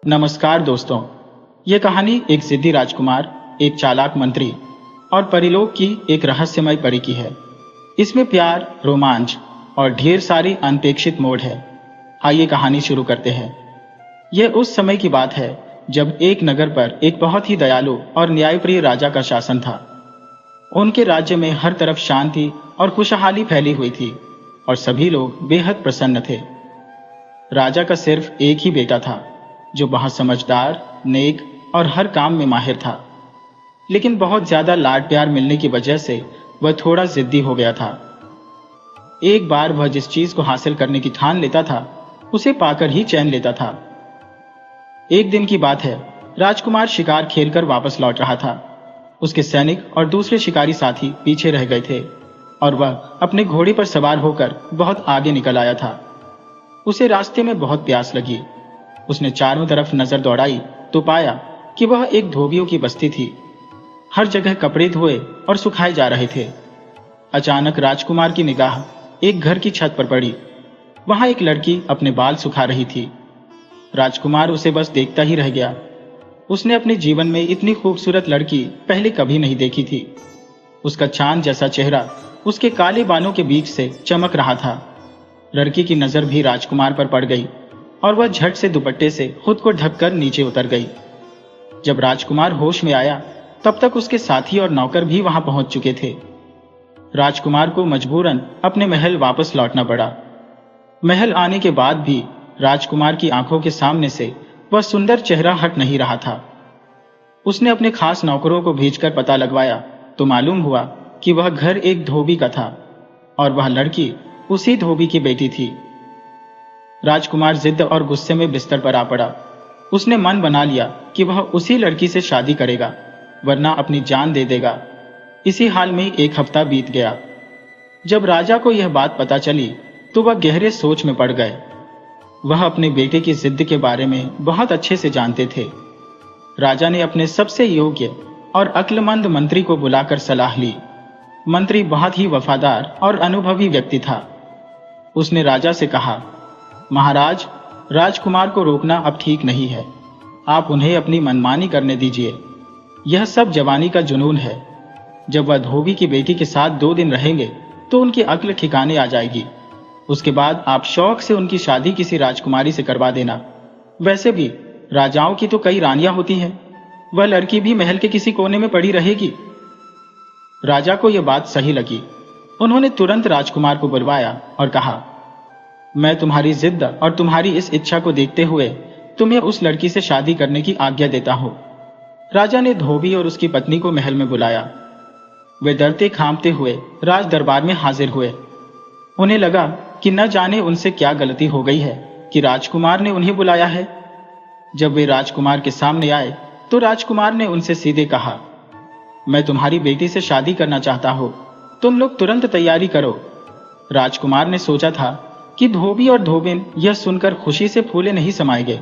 नमस्कार दोस्तों। ये कहानी एक जिद्दी राजकुमार, एक चालाक मंत्री और परिलोक की एक रहस्यमय परी की है। इसमें प्यार, रोमांच और ढेर सारी अनपेक्षित मोड़ है। आइए कहानी शुरू करते हैं। यह उस समय की बात है जब एक नगर पर एक बहुत ही दयालु और न्यायप्रिय राजा का शासन था। उनके राज्य में हर तरफ शांति और खुशहाली फैली हुई थी और सभी लोग बेहद प्रसन्न थे। राजा का सिर्फ एक ही बेटा था जो बहुत समझदार, नेक और हर काम में माहिर था। लेकिन बहुत ज्यादा लाड प्यार मिलने की वजह से वह थोड़ा जिद्दी हो गया था। एक बार वह जिस चीज को हासिल करने की ठान लेता था उसे पाकर ही चैन लेता था। एक दिन की बात है, राजकुमार शिकार खेलकर वापस लौट रहा था। उसके सैनिक और दूसरे शिकारी साथी पीछे रह गए थे और वह अपने घोड़े पर सवार होकर बहुत आगे निकल आया था। उसे रास्ते में बहुत प्यास लगी। उसने चारों तरफ नजर दौड़ाई तो पाया कि वह एक धोबियों की बस्ती थी। हर जगह कपड़े धोए और सुखाए जा रहे थे। अचानक राजकुमार की निगाह एक घर की छत पर पड़ी। वहां एक लड़की अपने बाल सुखा रही थी। राजकुमार उसे बस देखता ही रह गया। उसने अपने जीवन में इतनी खूबसूरत लड़की पहले कभी नहीं देखी थी। उसका चांद जैसा चेहरा उसके काले बालों के बीच से चमक रहा था। लड़की की नजर भी राजकुमार पर पड़ गई और वह झट से दुपट्टे से खुद को ढककर नीचे उतर गई। जब राजकुमार होश में आया तब तक उसके साथी और नौकर भी वहां पहुंच चुके थे। राजकुमार को मजबूरन अपने महल वापस लौटना पड़ा। महल आने के बाद भी राजकुमार की आंखों के सामने से वह सुंदर चेहरा हट नहीं रहा था। उसने अपने खास नौकरों को भेजकर पता लगवाया तो मालूम हुआ कि वह घर एक धोबी का था और वह लड़की उसी धोबी की बेटी थी। राजकुमार जिद और गुस्से में बिस्तर पर आ पड़ा। उसने मन बना लिया कि वह उसी लड़की से शादी करेगा वरना अपनी जान दे देगा। इसी हाल में एक हफ्ता बीत गया। जब राजा को यह बात पता चली तो वह गहरे सोच में पड़ गए। वह अपने बेटे की जिद के बारे में बहुत अच्छे से जानते थे। राजा ने अपने सबसे योग्य और अक्लमंद मंत्री को बुलाकर सलाह ली। मंत्री बहुत ही वफादार और अनुभवी व्यक्ति था। उसने राजा से कहा, महाराज, राजकुमार को रोकना अब ठीक नहीं है। आप उन्हें अपनी मनमानी करने दीजिए। यह सब जवानी का जुनून है। जब वह धोबी की बेटी के साथ 2 दिन रहेंगे तो उनकी अक्ल ठिकाने आ जाएगी। उसके बाद आप शौक से उनकी शादी किसी राजकुमारी से करवा देना। वैसे भी राजाओं की तो कई रानियां होती हैं। वह लड़की भी महल के किसी कोने में पड़ी रहेगी। राजा को यह बात सही लगी। उन्होंने तुरंत राजकुमार को बुलवाया और कहा, मैं तुम्हारी जिद और तुम्हारी इस इच्छा को देखते हुए तुम्हें उस लड़की से शादी करने की आज्ञा देता हूं। राजा ने धोबी और उसकी पत्नी को महल में बुलाया। वे डरते खांपते हुए राज दरबार में हाजिर हुए। उन्हें लगा कि न जाने उनसे क्या गलती हो गई है कि राजकुमार ने उन्हें बुलाया है। जब वे राजकुमार के सामने आए तो राजकुमार ने उनसे सीधे कहा, मैं तुम्हारी बेटी से शादी करना चाहता हूं। तुम लोग तुरंत तैयारी करो। राजकुमार ने सोचा था कि धोबी और धोबिन यह सुनकर खुशी से फूले नहीं समाएंगे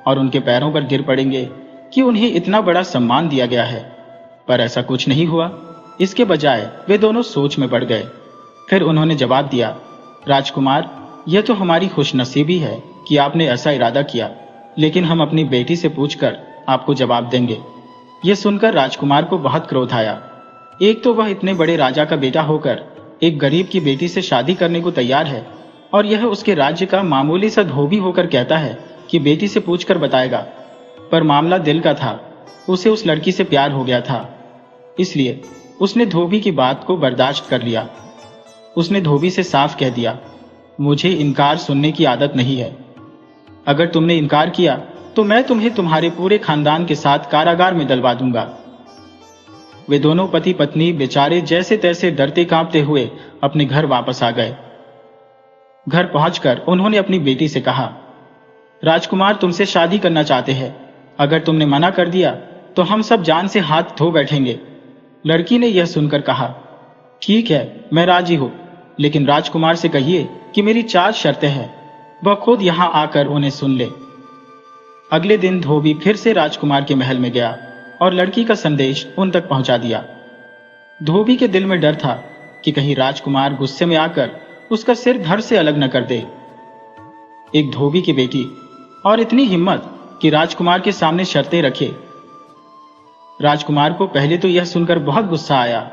और उनके पैरों पर गिर पड़ेंगे कि उन्हें इतना बड़ा सम्मान दिया गया है। पर ऐसा कुछ नहीं हुआ। इसके बजाय वे दोनों सोच में पड़ गए। फिर उन्होंने जवाब दिया, राजकुमार, यह तो हमारी खुशनसीबी है कि आपने ऐसा इरादा किया, लेकिन हम अपनी बेटी से पूछकर आपको जवाब देंगे। यह सुनकर राजकुमार को बहुत क्रोध आया। एक तो वह इतने बड़े राजा का बेटा होकर एक गरीब की बेटी से शादी करने को तैयार है और यह उसके राज्य का मामूली सा धोबी होकर कहता है कि बेटी से पूछकर बताएगा। पर मामला दिल का था। उसे उस लड़की से प्यार हो गया था, इसलिए उसने धोबी की बात को बर्दाश्त कर लिया। उसने धोबी से साफ कह दिया, मुझे इनकार सुनने की आदत नहीं है। अगर तुमने इनकार किया तो मैं तुम्हें तुम्हारे पूरे खानदान के साथ कारागार में डलवा दूंगा। वे दोनों पति पत्नी बेचारे जैसे तैसे डरते कांपते हुए अपने घर वापस आ गए। घर पहुंचकर उन्होंने अपनी बेटी से कहा, राजकुमार तुमसे शादी करना चाहते हैं। अगर तुमने मना कर दिया तो हम सब जान से हाथ धो बैठेंगे। लड़की ने यह सुनकर कहा, ठीक है, मैं राजी हूं, लेकिन राजकुमार से कहिए कि मेरी 4 शर्तें हैं। वह खुद यहां आकर उन्हें सुन ले। अगले दिन धोबी फिर से राजकुमार के महल में गया और लड़की का संदेश उन तक पहुंचा दिया। धोबी के दिल में डर था कि कहीं राजकुमार गुस्से में आकर उसका सिर धड़ से अलग न कर दे। एक धोबी की बेटी और इतनी हिम्मत कि राजकुमार के सामने शर्तें रखे। राजकुमार को पहले तो यह सुनकर बहुत गुस्सा आया।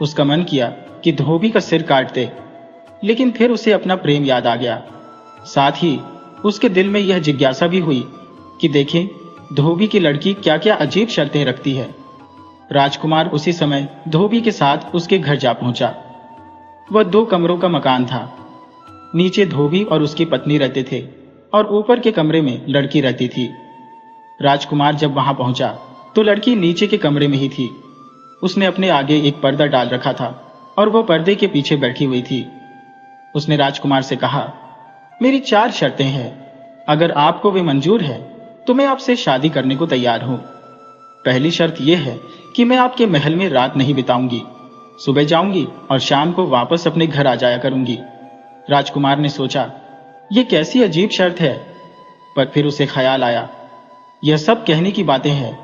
उसका मन किया कि धोबी का सिर काट दे, लेकिन फिर उसे अपना प्रेम याद आ गया। साथ ही उसके दिल में यह जिज्ञासा भी हुई कि देखें धोबी की लड़की क्या क्या अजीब शर्तें रखती है। राजकुमार उसी समय धोबी के साथ उसके घर जा पहुंचा। वह 2 कमरों का मकान था। नीचे धोबी और उसकी पत्नी रहते थे और ऊपर के कमरे में लड़की रहती थी। राजकुमार जब वहां पहुंचा तो लड़की नीचे के कमरे में ही थी। उसने अपने आगे एक पर्दा डाल रखा था और वह पर्दे के पीछे बैठी हुई थी। उसने राजकुमार से कहा, मेरी 4 शर्तें हैं। अगर आपको वे मंजूर है तो मैं आपसे शादी करने को तैयार हूं। पहली शर्त यह है कि मैं आपके महल में रात नहीं बिताऊंगी। सुबह जाऊंगी और शाम को वापस अपने घर आ जाया करूंगी। राजकुमार ने सोचा, यह कैसी अजीब शर्त है, पर फिर उसे ख्याल आया, यह सब कहने की बातें हैं।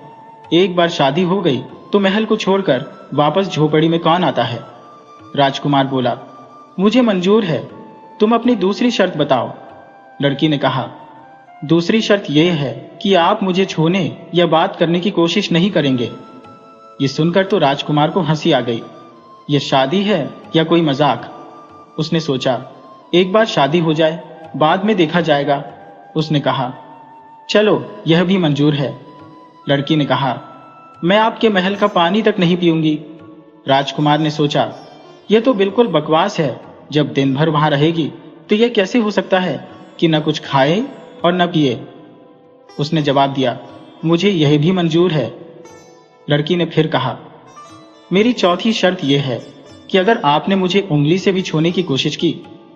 एक बार शादी हो गई तो महल को छोड़कर वापस झोपड़ी में कौन आता है। राजकुमार बोला, मुझे मंजूर है, तुम अपनी दूसरी शर्त बताओ। लड़की ने कहा, दूसरी शर्त यह है कि आप मुझे छूने या बात करने की कोशिश नहीं करेंगे। ये सुनकर तो राजकुमार को हंसी आ गई। यह शादी है या कोई मजाक। उसने सोचा, एक बार शादी हो जाए, बाद में देखा जाएगा। उसने कहा, चलो यह भी मंजूर है। लड़की ने कहा, मैं आपके महल का पानी तक नहीं पीऊंगी। राजकुमार ने सोचा, यह तो बिल्कुल बकवास है। जब दिन भर वहां रहेगी तो यह कैसे हो सकता है कि न कुछ खाए और न पिए। उसने जवाब दिया, मुझे यह भी मंजूर है। लड़की ने फिर कहा, मेरी चौथी शर्त यह है कि अगर आपने मुझे उंगली से भी छूने की कोशिश की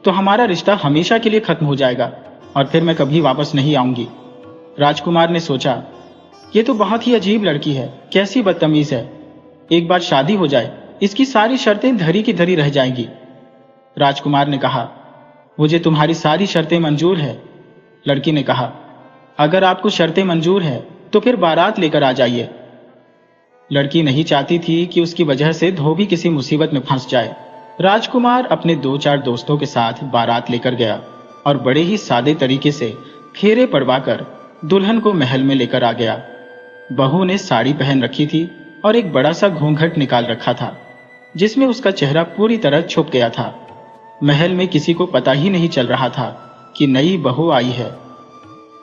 तो हमारा रिश्ता हमेशा के लिए खत्म हो जाएगा और फिर मैं कभी वापस नहीं आऊंगी। राजकुमार ने सोचा, यह तो बहुत ही अजीब लड़की है, कैसी बदतमीज है। एक बार शादी हो जाए, इसकी सारी शर्तें धरी की धरी रह जाएंगी। राजकुमार ने कहा, मुझे तुम्हारी सारी शर्तें मंजूर है। लड़की ने कहा, अगर आपको शर्तें मंजूर है तो फिर बारात लेकर आ जाइए। लड़की नहीं चाहती थी कि उसकी वजह से धोबी किसी मुसीबत में फंस जाए। राजकुमार अपने 2-4 दोस्तों के साथ बारात लेकर गया और बड़े ही सादे तरीके से फेरे पड़वाकर दुल्हन को महल में लेकर आ गया। बहू ने साड़ी पहन रखी थी और एक बड़ा सा घूंघट निकाल रखा था जिसमें उसका चेहरा पूरी तरह छुप गया था। महल में किसी को पता ही नहीं चल रहा था कि नई बहू आई है।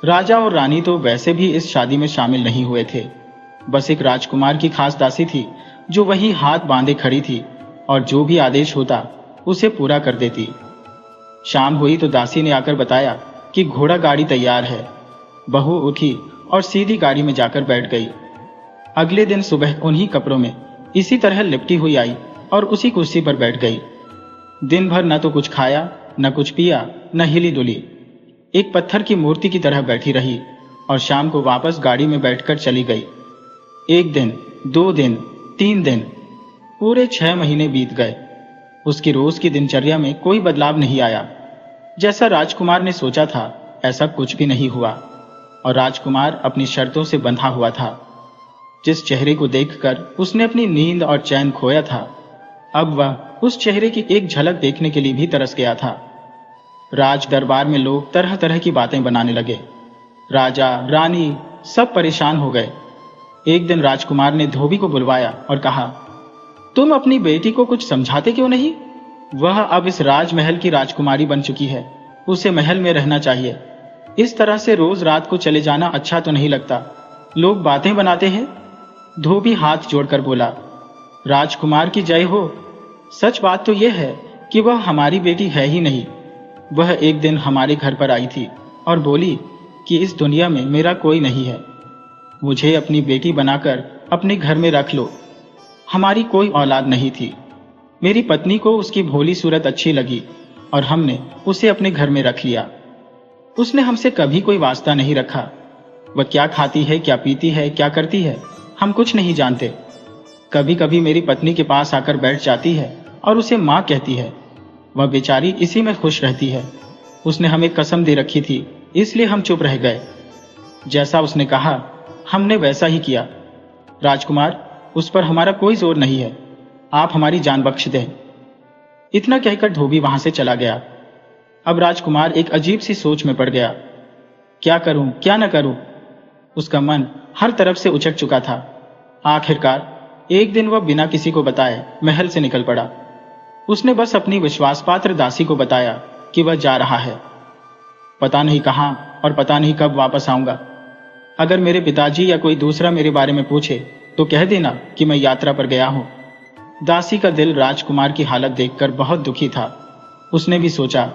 राजा और रानी तो वैसे भी इस शादी में शामिल नहीं हुए थे। बस एक राजकुमार की खास दासी थी जो वही हाथ बांधे खड़ी थी और जो भी आदेश होता उसे पूरा कर देती। शाम हुई तो दासी ने आकर बताया कि घोड़ा गाड़ी तैयार है। बहू उठी और सीधी गाड़ी में जाकर बैठ गई। अगले दिन सुबह उन्हीं कपड़ों में इसी तरह लिपटी हुई आई और उसी कुर्सी पर बैठ गई। दिन भर न तो कुछ खाया, न कुछ पिया, न हिली डुली। एक पत्थर की मूर्ति की तरह बैठी रही और शाम को वापस गाड़ी में बैठकर चली गई। 1 दिन, 2 दिन, 3 दिन, पूरे 6 महीने बीत गए। उसकी रोज की दिनचर्या में कोई बदलाव नहीं आया। जैसा राजकुमार ने सोचा था ऐसा कुछ भी नहीं हुआ और राजकुमार अपनी शर्तों से बंधा हुआ था। जिस चेहरे को देखकर उसने अपनी नींद और चैन खोया था, अब वह उस चेहरे की एक झलक देखने के लिए भी तरस गया था। राज दरबार में लोग तरह तरह की बातें बनाने लगे। राजा, रानी सब परेशान हो गए। एक दिन राजकुमार ने धोबी को बुलवाया और कहा, तुम अपनी बेटी को कुछ समझाते क्यों नहीं? वह अब इस राजमहल की राजकुमारी बन चुकी है, उसे महल में रहना चाहिए। इस तरह से रोज रात को चले जाना अच्छा तो नहीं लगता। लोग बातें बनाते हैं। धोबी हाथ जोड़कर बोला, राजकुमार की जय हो। सच बात तो यह है कि वह हमारी बेटी है ही नहीं। वह एक दिन हमारे घर पर आई थी और बोली कि इस दुनिया में मेरा कोई नहीं है, मुझे अपनी बेटी बनाकर अपने घर में रख लो। हमारी कोई औलाद नहीं थी। मेरी पत्नी को उसकी भोली सूरत अच्छी लगी और हमने उसे अपने घर में रख लिया। उसने हमसे कभी कोई वास्ता नहीं रखा। वह क्या खाती है, क्या पीती है, क्या करती है, हम कुछ नहीं जानते। कभी कभी मेरी पत्नी के पास आकर बैठ जाती है और उसे माँ कहती है। वह बेचारी इसी में खुश रहती है। उसने हमें कसम दे रखी थी, इसलिए हम चुप रह गए। जैसा उसने कहा हमने वैसा ही किया। राजकुमार, उस पर हमारा कोई जोर नहीं है, आप हमारी जान बख्श दें। इतना कहकर धोबी वहां से चला गया। अब राजकुमार एक अजीब सी सोच में पड़ गया। क्या करूं, क्या न करूं? उसका मन हर तरफ से उचट चुका था। आखिरकार एक दिन वह बिना किसी को बताए महल से निकल पड़ा। उसने बस अपनी विश्वासपात्र दासी को बताया कि वह जा रहा है। पता नहीं कहाँ और पता नहीं कब वापस आऊंगा। अगर मेरे पिताजी या कोई दूसरा मेरे बारे में पूछे तो कह देना कि मैं यात्रा पर गया हूं। दासी का दिल राजकुमार की हालत देखकर बहुत दुखी था। उसने भी सोचा,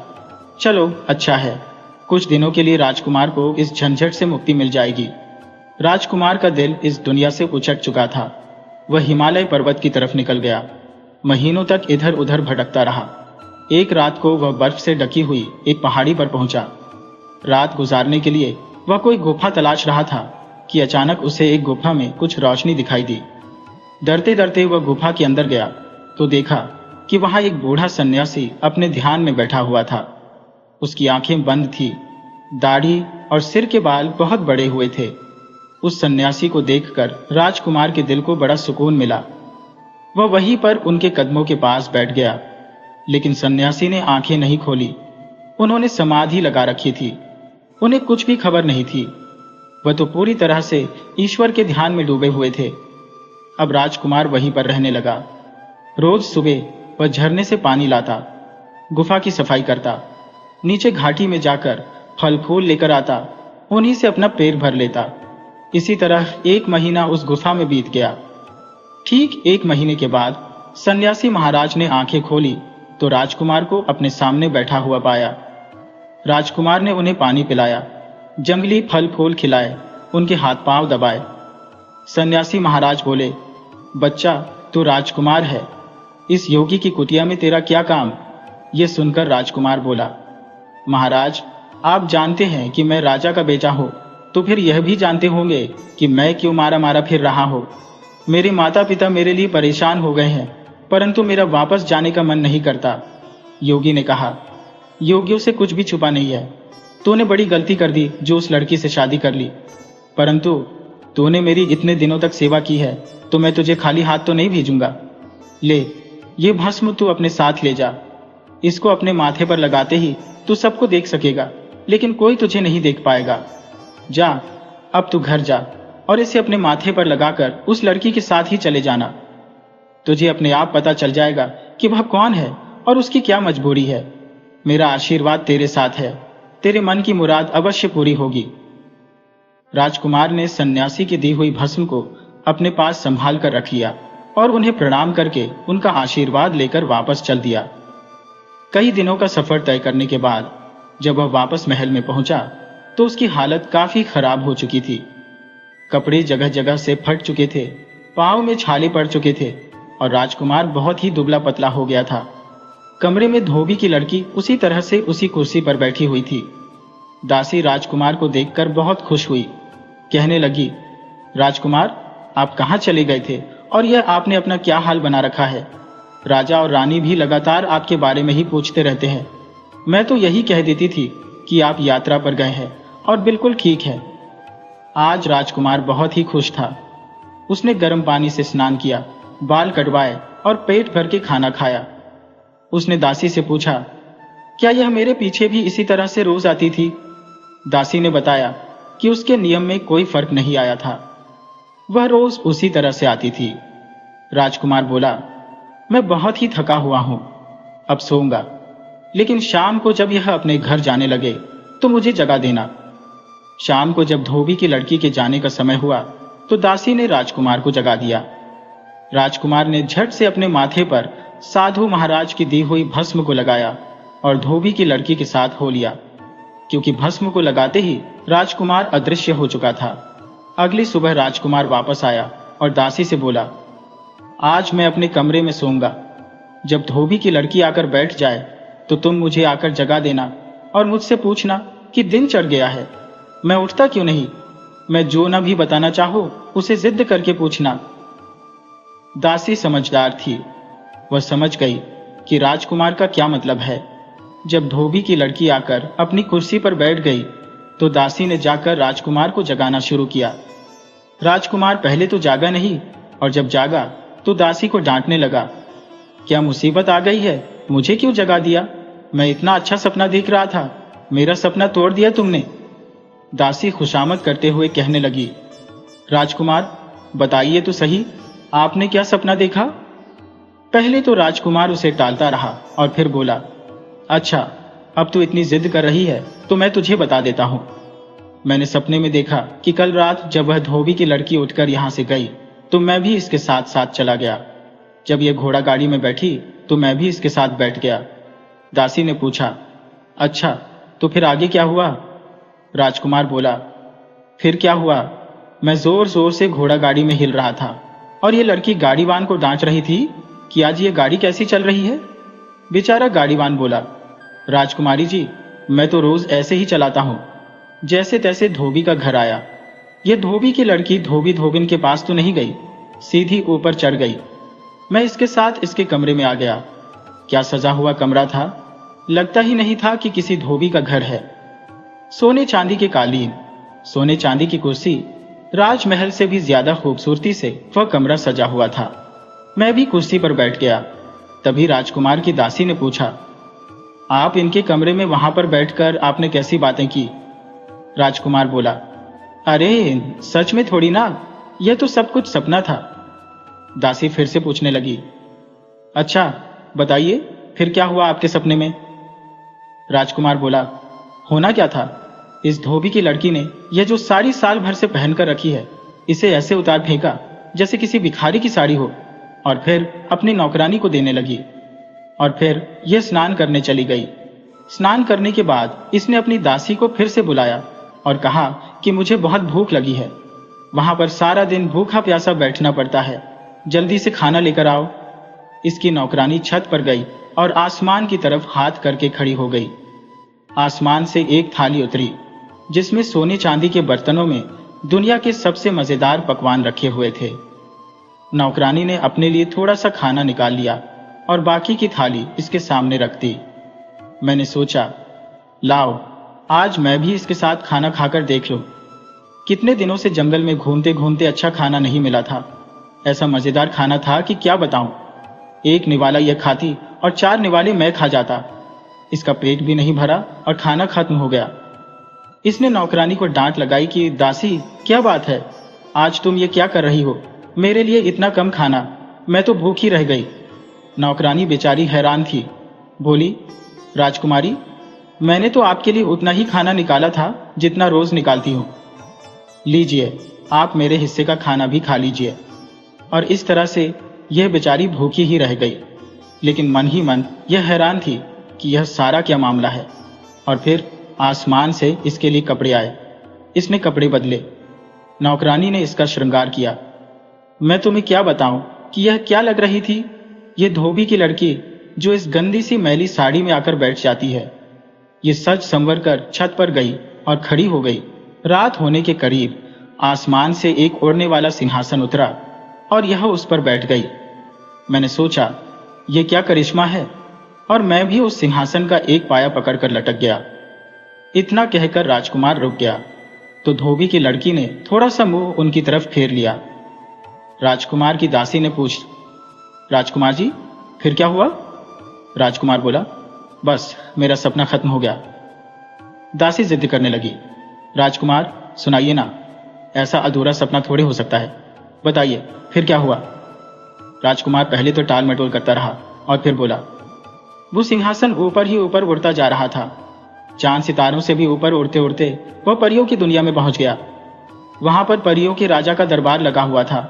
चलो अच्छा है, कुछ दिनों के लिए राजकुमार को इस झंझट से मुक्ति मिल जाएगी। राजकुमार का दिल इस दुनिया से उचट चुका था। वह हिमालय पर्वत की तरफ निकल गया। महीनों तक इधर उधर भटकता रहा। एक रात को वह बर्फ से ढकी हुई एक पहाड़ी पर पहुंचा। रात गुजारने के लिए वह कोई गुफा तलाश रहा था कि अचानक उसे एक गुफा में कुछ रोशनी दिखाई दी। डरते डरते वह गुफा के अंदर गया तो देखा कि वहां एक बूढ़ा सन्यासी अपने ध्यान में बैठा हुआ था। उसकी आंखें बंद थी, दाढ़ी और सिर के बाल बहुत बड़े हुए थे। उस सन्यासी को देखकर राजकुमार के दिल को बड़ा सुकून मिला। वह वहीं पर उनके कदमों के पास बैठ गया, लेकिन सन्यासी ने आंखें नहीं खोली। उन्होंने समाधि लगा रखी थी। उन्हें कुछ भी खबर नहीं थी। वह तो पूरी तरह से ईश्वर के ध्यान में डूबे हुए थे। अब राजकुमार वहीं पर रहने लगा। रोज सुबह वह झरने से पानी लाता, गुफा की सफाई करता, नीचे घाटी में जाकर फल फूल लेकर आता, उन्हीं से अपना पेट भर लेता। इसी तरह 1 महीना उस गुफा में बीत गया। ठीक 1 महीने के बाद सन्यासी महाराज ने आंखें खोली तो राजकुमार को अपने सामने बैठा हुआ पाया। राजकुमार ने उन्हें पानी पिलाया, जंगली फल फूल खिलाए, उनके हाथ पांव दबाए। सन्यासी महाराज बोले, बच्चा तू राजकुमार है, इस योगी की कुटिया में तेरा क्या काम? ये सुनकर राजकुमार बोला, महाराज आप जानते हैं कि मैं राजा का बेटा हूँ, तो फिर यह भी जानते होंगे कि मैं क्यों मारा मारा फिर रहा हूँ। मेरे माता पिता मेरे लिए परेशान हो गए हैं, परंतु मेरा वापस जाने का मन नहीं करता। योगी ने कहा, योगियों से कुछ भी छुपा नहीं है। तूने बड़ी गलती कर दी जो उस लड़की से शादी कर ली, परंतु तूने मेरी इतने दिनों तक सेवा की है तो मैं तुझे खाली हाथ तो नहीं भेजूंगा। ले, ये भस्म तू अपने साथ ले जा। इसको अपने माथे पर लगाते ही तू सबको देख सकेगा, लेकिन कोई तुझे नहीं देख पाएगा। जा, अब तू घर जा और इसे अपने माथे पर लगाकर उस लड़की के साथ ही चले जाना। तुझे अपने आप पता चल जाएगा कि वह कौन है और उसकी क्या मजबूरी है। मेरा आशीर्वाद तेरे साथ है, तेरे मन की मुराद अवश्य पूरी होगी। राजकुमार ने सन्यासी की दी हुई भस्म को अपने पास संभाल कर रख लिया और उन्हें प्रणाम करके उनका आशीर्वाद लेकर वापस चल दिया। कई दिनों का सफर तय करने के बाद जब वह वापस महल में पहुंचा तो उसकी हालत काफी खराब हो चुकी थी। कपड़े जगह जगह से फट चुके थे, पांव में छाले पड़ चुके थे और राजकुमार बहुत ही दुबला पतला हो गया था। कमरे में धोबी की लड़की उसी तरह से उसी कुर्सी पर बैठी हुई थी। दासी राजकुमार को देखकर बहुत खुश हुई, कहने लगी, राजकुमार आप कहाँ चले गए थे और यह आपने अपना क्या हाल बना रखा है? राजा और रानी भी लगातार आपके बारे में ही पूछते रहते हैं। मैं तो यही कह देती थी कि आप यात्रा पर गए हैं और बिल्कुल ठीक है। आज राजकुमार बहुत ही खुश था। उसने गर्म पानी से स्नान किया, बाल कटवाए और पेट भर के खाना खाया। उसने दासी से पूछा, क्या यह मेरे पीछे भी इसी तरह से रोज आती थी? दासी ने बताया कि उसके नियम में कोई फर्क नहीं आया था, वह रोज उसी तरह से आती थी। राजकुमार बोला, मैं बहुत ही थका हुआ हूं, अब सोऊंगा, लेकिन शाम को जब यह अपने घर जाने लगे तो मुझे जगा देना। शाम को जब धोबी की लड़की के जाने का समय हुआ तो दासी ने राजकुमार को जगा दिया। राजकुमार ने झट से अपने माथे पर साधु महाराज की दी हुई भस्म को लगाया और धोबी की लड़की के साथ हो लिया, क्योंकि भस्म को लगाते ही राजकुमार अदृश्य हो चुका था। अगली सुबह राजकुमार वापस आया और दासी से बोला, आज मैं अपने कमरे में सोऊंगा। जब धोबी की लड़की आकर बैठ जाए तो तुम मुझे आकर जगा देना और मुझसे पूछना कि दिन चढ़ गया है, मैं उठता क्यों नहीं। मैं जो न भी बताना चाहूं उसे जिद करके पूछना। दासी समझदार थी, वह समझ गई कि राजकुमार का क्या मतलब है। जब धोबी की लड़की आकर अपनी कुर्सी पर बैठ गई तो दासी ने जाकर राजकुमार को जगाना शुरू किया। राजकुमार पहले तो जागा नहीं और जब जागा तो दासी को डांटने लगा, क्या मुसीबत आ गई है, मुझे क्यों जगा दिया? मैं इतना अच्छा सपना देख रहा था, मेरा सपना तोड़ दिया तुमने। दासी खुशामद करते हुए कहने लगी, राजकुमार बताइए तो सही, आपने क्या सपना देखा? पहले तो राजकुमार उसे टालता रहा और फिर बोला, अच्छा अब तू इतनी जिद कर रही है तो मैं तुझे बता देता हूं। मैंने सपने में देखा कि कल रात जब वह धोबी की लड़की उठकर यहां से गई तो मैं भी इसके साथ साथ चला गया। जब यह घोड़ा गाड़ी में बैठी तो मैं भी इसके साथ बैठ गया। दासी ने पूछा, अच्छा तो फिर आगे क्या हुआ? राजकुमार बोला, फिर क्या हुआ, मैं जोर जोर से घोड़ा गाड़ी में हिल रहा था और ये लड़की गाड़ीवान को डांट रही थी कि आज ये गाड़ी कैसी चल रही है। बेचारा गाड़ीवान बोला, राजकुमारी जी मैं तो रोज ऐसे ही चलाता हूं। जैसे तैसे धोबी का घर आया। ये धोबी की लड़की धोबी धोबिन के पास तो नहीं गई, सीधी ऊपर चढ़ गई। मैं इसके साथ इसके कमरे में आ गया। क्या सजा हुआ कमरा था, लगता ही नहीं था कि किसी धोबी का घर है। सोने चांदी के कालीन, सोने चांदी की कुर्सी, राजमहल से भी ज्यादा खूबसूरती से वह कमरा सजा हुआ था। मैं भी कुर्सी पर बैठ गया। तभी राजकुमार की दासी ने पूछा, आप इनके कमरे में वहां पर बैठकर आपने कैसी बातें की? राजकुमार बोला, अरे सच में थोड़ी ना, यह तो सब कुछ सपना था। दासी फिर से पूछने लगी, अच्छा बताइए फिर क्या हुआ आपके सपने में? राजकुमार बोला, होना क्या था, इस धोबी की लड़की ने यह जो साड़ी साल भर से पहनकर रखी है इसे ऐसे उतार फेंका जैसे किसी भिखारी की साड़ी हो, और फिर अपनी नौकरानी को देने लगी। और फिर यह स्नान करने चली गई। स्नान करने के बाद इसने अपनी दासी को फिर से बुलाया और कहा कि मुझे बहुत भूख लगी है, वहां पर सारा दिन भूखा प्यासा बैठना पड़ता है, जल्दी से खाना लेकर आओ। इसकी नौकरानी छत पर गई और आसमान की तरफ हाथ करके खड़ी हो गई। आसमान से एक थाली उतरी जिसमें सोने चांदी के बर्तनों में दुनिया के सबसे मजेदार पकवान रखे हुए थे। नौकरानी ने अपने लिए थोड़ा सा खाना निकाल लिया और बाकी की थाली इसके सामने रख दी। मैंने सोचा, लाओ आज मैं भी इसके साथ खाना खाकर देख लूं। कितने दिनों से जंगल में घूमते घूमते अच्छा खाना नहीं मिला था। ऐसा मजेदार खाना था कि क्या बताऊं। एक निवाला यह खाती और 4 निवाले मैं खा जाता। इसका पेट भी नहीं भरा और खाना खत्म हो गया। इसने नौकरानी को डांट लगाई कि दासी क्या बात है, आज तुम ये क्या कर रही हो, मेरे लिए इतना कम खाना, मैं तो भूखी रह गई। नौकरानी बेचारी हैरान थी, बोली, राजकुमारी मैंने तो आपके लिए उतना ही खाना निकाला था जितना रोज निकालती हूं। लीजिए आप मेरे हिस्से का खाना भी खा लीजिए। और इस तरह से यह बेचारी भूखी ही रह गई, लेकिन मन ही मन यह हैरान थी कि यह सारा क्या मामला है। और फिर आसमान से इसके लिए कपड़े आए। इसने कपड़े बदले। नौकरानी ने इसका श्रृंगार किया। मैं तुम्हें क्या बताऊं कि यह क्या लग रही थी, यह धोबी की लड़की जो इस गंदी सी मैली साड़ी में आकर बैठ जाती है। ये सज संवर कर छत पर गई और खड़ी हो गई। रात होने के करीब आसमान से एक उड़ने वाला सिंहासन उतरा और यह उस पर बैठ गई। मैंने सोचा, यह क्या करिश्मा है, और मैं भी उस सिंहासन का एक पाया पकड़कर लटक गया। इतना कहकर राजकुमार रुक गया तो धोबी की लड़की ने थोड़ा सा मुंह उनकी तरफ फेर लिया। राजकुमार की दासी ने पूछ, राजकुमार जी फिर क्या हुआ? राजकुमार बोला, बस मेरा सपना खत्म हो गया। दासी जिद करने लगी, राजकुमार सुनाइए ना, ऐसा अधूरा सपना थोड़े हो सकता है, बताइए फिर क्या हुआ? राजकुमार पहले तो टाल मटोल करता रहा और फिर बोला, वो सिंहासन ऊपर ही ऊपर उड़ता जा रहा था। चांद सितारों से भी ऊपर उड़ते उड़ते वह परियों की दुनिया में पहुंच गया। वहां पर परियों के राजा का दरबार लगा हुआ था।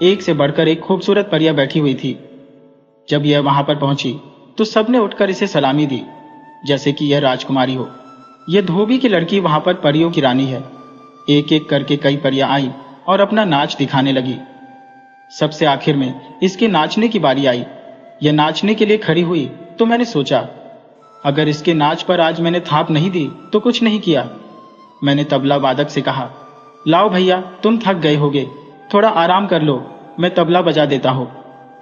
एक से बढ़कर एक खूबसूरत परियां बैठी हुई थी। जब यह वहां पर पहुंची तो सबने उठकर इसे सलामी दी जैसे कि यह राजकुमारी हो। यह धोबी की लड़की वहां पर परियों की रानी है। एक एक करके कई परियां आई और अपना नाच दिखाने लगी। सबसे आखिर में इसके नाचने की बारी आई। यह नाचने के लिए खड़ी हुई तो मैंने सोचा, अगर इसके नाच पर आज मैंने थाप नहीं दी तो कुछ नहीं किया। मैंने तबला वादक से कहा, लाओ भैया तुम थक गए होगे, थोड़ा आराम कर लो, मैं तबला बजा देता हूँ।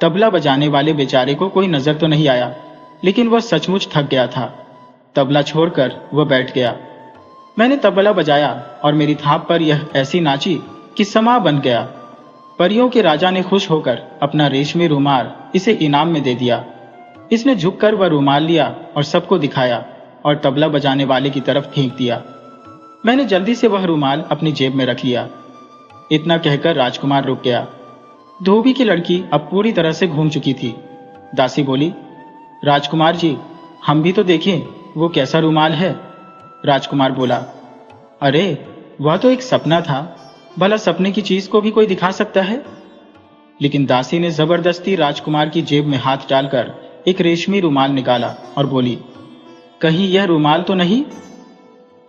तबला बजाने वाले बेचारे को कोई नजर तो नहीं आया, लेकिन वह सचमुच थक गया था। तबला छोड़कर वह बैठ गया। मैंने तबला बजाया और मेरी थाप पर यह ऐसी नाची कि समा बन गया। परियों के राजा ने खुश होकर अपना रेशमी रुमाल इसे इनाम में दे दिया। इसने झुककर वह रुमाल लिया और सबको दिखाया और तबला बजाने वाले की तरफ फेंक दिया। मैंने जल्दी से वह रुमाल अपनी जेब में रख लिया। इतना कहकर राजकुमार रुक गया। धोबी की लड़की अब पूरी तरह से घूम चुकी थी। दासी बोली, राजकुमार जी, हम भी तो देखें वो कैसा रुमाल है। राजकुमार बोला, अरे वह तो एक सपना था, भला सपने की चीज को भी कोई दिखा सकता है। लेकिन दासी ने जबरदस्ती राजकुमार की जेब में हाथ डालकर एक रेशमी रुमाल निकाला और बोली, कहीं यह रुमाल तो नहीं।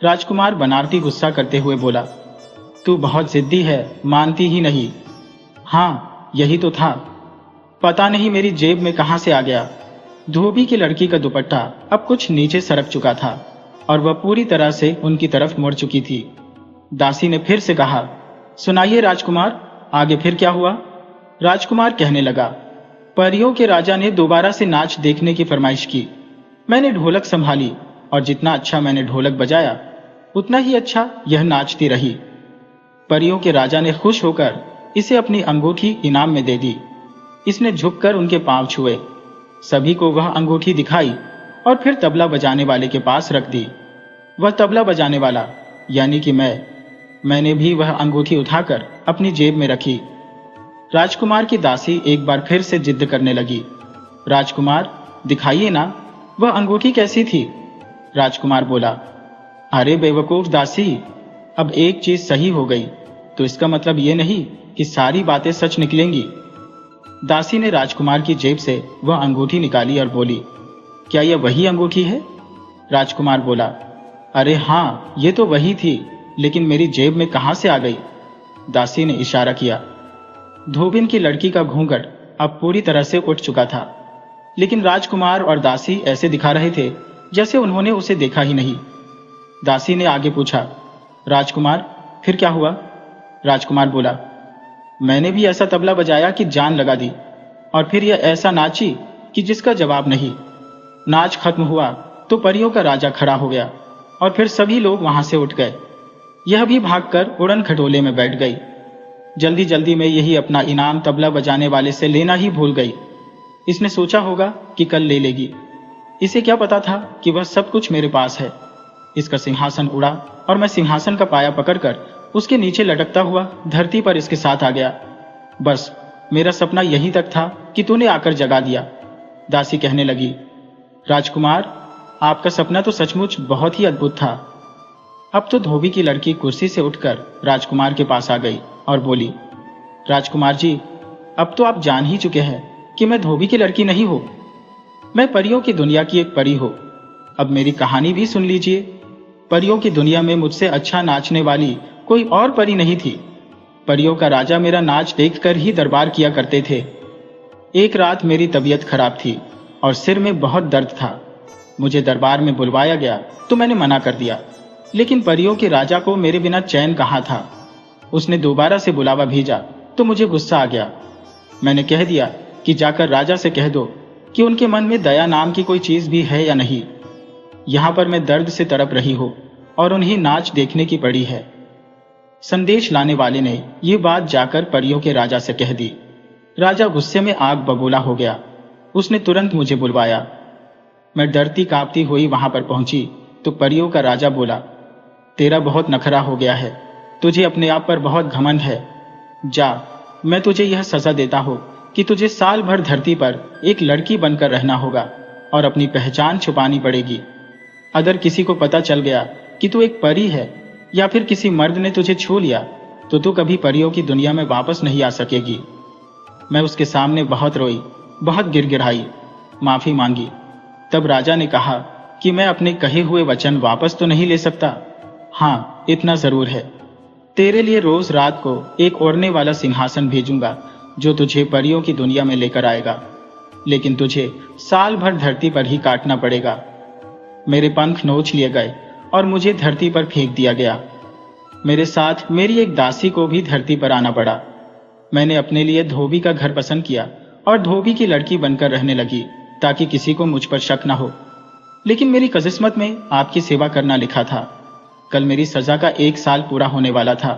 राजकुमार बनावटी गुस्सा करते हुए बोला, तू बहुत जिद्दी है, मानती ही नहीं। हाँ यही तो था, पता नहीं मेरी जेब में कहां से आ गया। धोबी की लड़की का दुपट्टा अब कुछ नीचे सरक चुका था और वह पूरी तरह से उनकी तरफ मुड़ चुकी थी। दासी ने फिर से कहा, सुनाइए राजकुमार, आगे फिर क्या हुआ। राजकुमार कहने लगा, परियों के राजा ने दोबारा से नाच देखने की फरमाइश की। मैंने ढोलक संभाली और जितना अच्छा मैंने ढोलक बजाया उतना ही अच्छा यह नाचती रही। परियों के राजा ने खुश होकर इसे अपनी अंगूठी इनाम में दे दी। इसने झुककर उनके पांव छुए, सभी को वह अंगूठी दिखाई और फिर तबला बजाने वाले के पास रख दी। वह तबला बजाने वाला यानी कि मैंने भी वह अंगूठी उठाकर अपनी जेब में रखी। राजकुमार की दासी एक बार फिर से जिद करने लगी, राजकुमार दिखाइए ना, वह अंगूठी कैसी थी। राजकुमार बोला, अरे बेवकूफ दासी, अब एक चीज सही हो गई तो इसका मतलब ये नहीं कि सारी बातें सच निकलेंगी। दासी ने राजकुमार की जेब से वह अंगूठी निकाली और बोली, क्या यह वही अंगूठी है। राजकुमार बोला, अरे हाँ ये तो वही थी, लेकिन मेरी जेब में कहां से आ गई। दासी ने इशारा किया। धोबिन की लड़की का घूंघट अब पूरी तरह से उठ चुका था, लेकिन राजकुमार और दासी ऐसे दिखा रहे थे जैसे उन्होंने उसे देखा ही नहीं। दासी ने आगे पूछा, राजकुमार फिर क्या हुआ। राजकुमार बोला, मैंने भी ऐसा तबला बजाया कि जान लगा दी, और फिर यह ऐसा नाची कि जिसका जवाब नहीं। नाच खत्म हुआ तो परियों का राजा खड़ा हो गया और फिर सभी लोग वहां से उठ गए। यह भी भागकर उड़न खटोले में बैठ गई। जल्दी जल्दी में यही अपना इनाम तबला बजाने वाले से लेना ही भूल गई। इसने सोचा होगा कि कल ले लेगी, इसे क्या पता था कि वह सब कुछ मेरे पास है। इसका सिंहासन उड़ा और मैं सिंहासन का पाया पकड़कर उसके नीचे लटकता हुआ धरती पर इसके साथ आ गया। बस मेरा सपना यहीं तक था कि तूने आकर जगा दिया। दासी कहने लगी, राजकुमार आपका सपना तो सचमुच बहुत ही अद्भुत था। अब तो धोबी की लड़की कुर्सी से उठकर राजकुमार के पास आ गई और बोली, राजकुमार जी, अब तो आप जान ही चुके हैं कि मैं धोबी की लड़की नहीं हूं, मैं परियों की दुनिया की एक परी हूं। अब मेरी कहानी भी सुन लीजिए। परियों की दुनिया में मुझसे अच्छा नाचने वाली कोई और परी नहीं थी। परियों का राजा मेरा नाच देखकर ही दरबार किया करते थे। एक रात मेरी तबीयत खराब थी और सिर में बहुत दर्द था। मुझे दरबार में बुलवाया गया तो मैंने मना कर दिया, लेकिन परियों के राजा को मेरे बिना चैन कहाँ था। उसने दोबारा से बुलावा भेजा तो मुझे गुस्सा आ गया। मैंने कह दिया कि जाकर राजा से कह दो कि उनके मन में दया नाम की कोई चीज भी है या नहीं। यहां पर मैं दर्द से तड़प रही हूं और उन्हें नाच देखने की पड़ी है। संदेश लाने वाले ने ये बात जाकर परियों के राजा से कह दी। राजा गुस्से में आग बबूला हो गया। उसने तुरंत मुझे बुलवाया। मैं डरती कांपती हुई वहां पर पहुंची तो परियों का राजा बोला, तेरा बहुत नखरा हो गया है, तुझे अपने आप पर बहुत घमंड है। जा, मैं तुझे यह सजा देता हूं कि तुझे साल भर धरती पर एक लड़की बनकर रहना होगा और अपनी पहचान छुपानी पड़ेगी। अगर किसी को पता चल गया कि तू एक परी है या फिर किसी मर्द ने तुझे छू लिया तो तू कभी परियों की दुनिया में वापस नहीं आ सकेगी। मैं उसके सामने बहुत रोई, बहुत गिड़गिड़ाई, माफी मांगी। तब राजा ने कहा कि मैं अपने कहे हुए वचन वापस तो नहीं ले सकता। हाँ, इतना जरूर है, तेरे लिए रोज रात को एक ओढ़ने वाला सिंहासन भेजूंगा जो तुझे परियों की दुनिया में लेकर आएगा, लेकिन तुझे साल भर धरती पर ही काटना पड़ेगा। मेरे पंख नोच लिए गए और मुझे धरती पर फेंक दिया गया। मेरे साथ मेरी एक दासी को भी धरती पर आना पड़ा। मैंने अपने लिए धोबी का घर पसंद किया और धोबी की लड़की बनकर रहने लगी ताकि किसी को मुझ पर शक न हो। लेकिन मेरी किस्मत में आपकी सेवा करना लिखा था। कल मेरी सजा का 1 साल पूरा होने वाला था।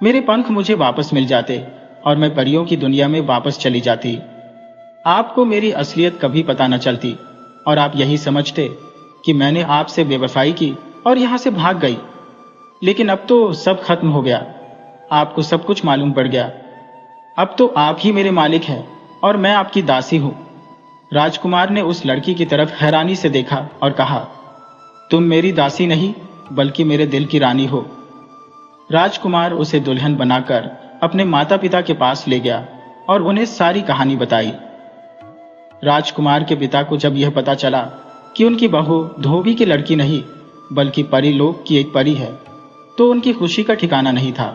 मेरे पंख मुझे वापस मिल जाते और मैं परियों की दुनिया में वापस चली जाती। आपको मेरी असलियत कभी पता न चलती और आप यही समझते कि मैंने आपसे बेवफाई की और यहां से भाग गई। लेकिन अब तो सब खत्म हो गया। आपको सब कुछ मालूम पड़ गया। अब तो आप ही मेरे मालिक हैं और मैं आपकी दासी हूं। राजकुमार ने उस लड़की की तरफ हैरानी से देखा और कहा, तुम मेरी दासी नहीं बल्कि मेरे दिल की रानी हो। राजकुमार उसे दुल्हन बनाकर अपने माता पिता के पास ले गया और उन्हें सारी कहानी बताई। राजकुमार के पिता को जब यह पता चला कि उनकी बहू धोबी की लड़की नहीं बल्कि परीलोक की एक परी है, तो उनकी खुशी का ठिकाना नहीं था।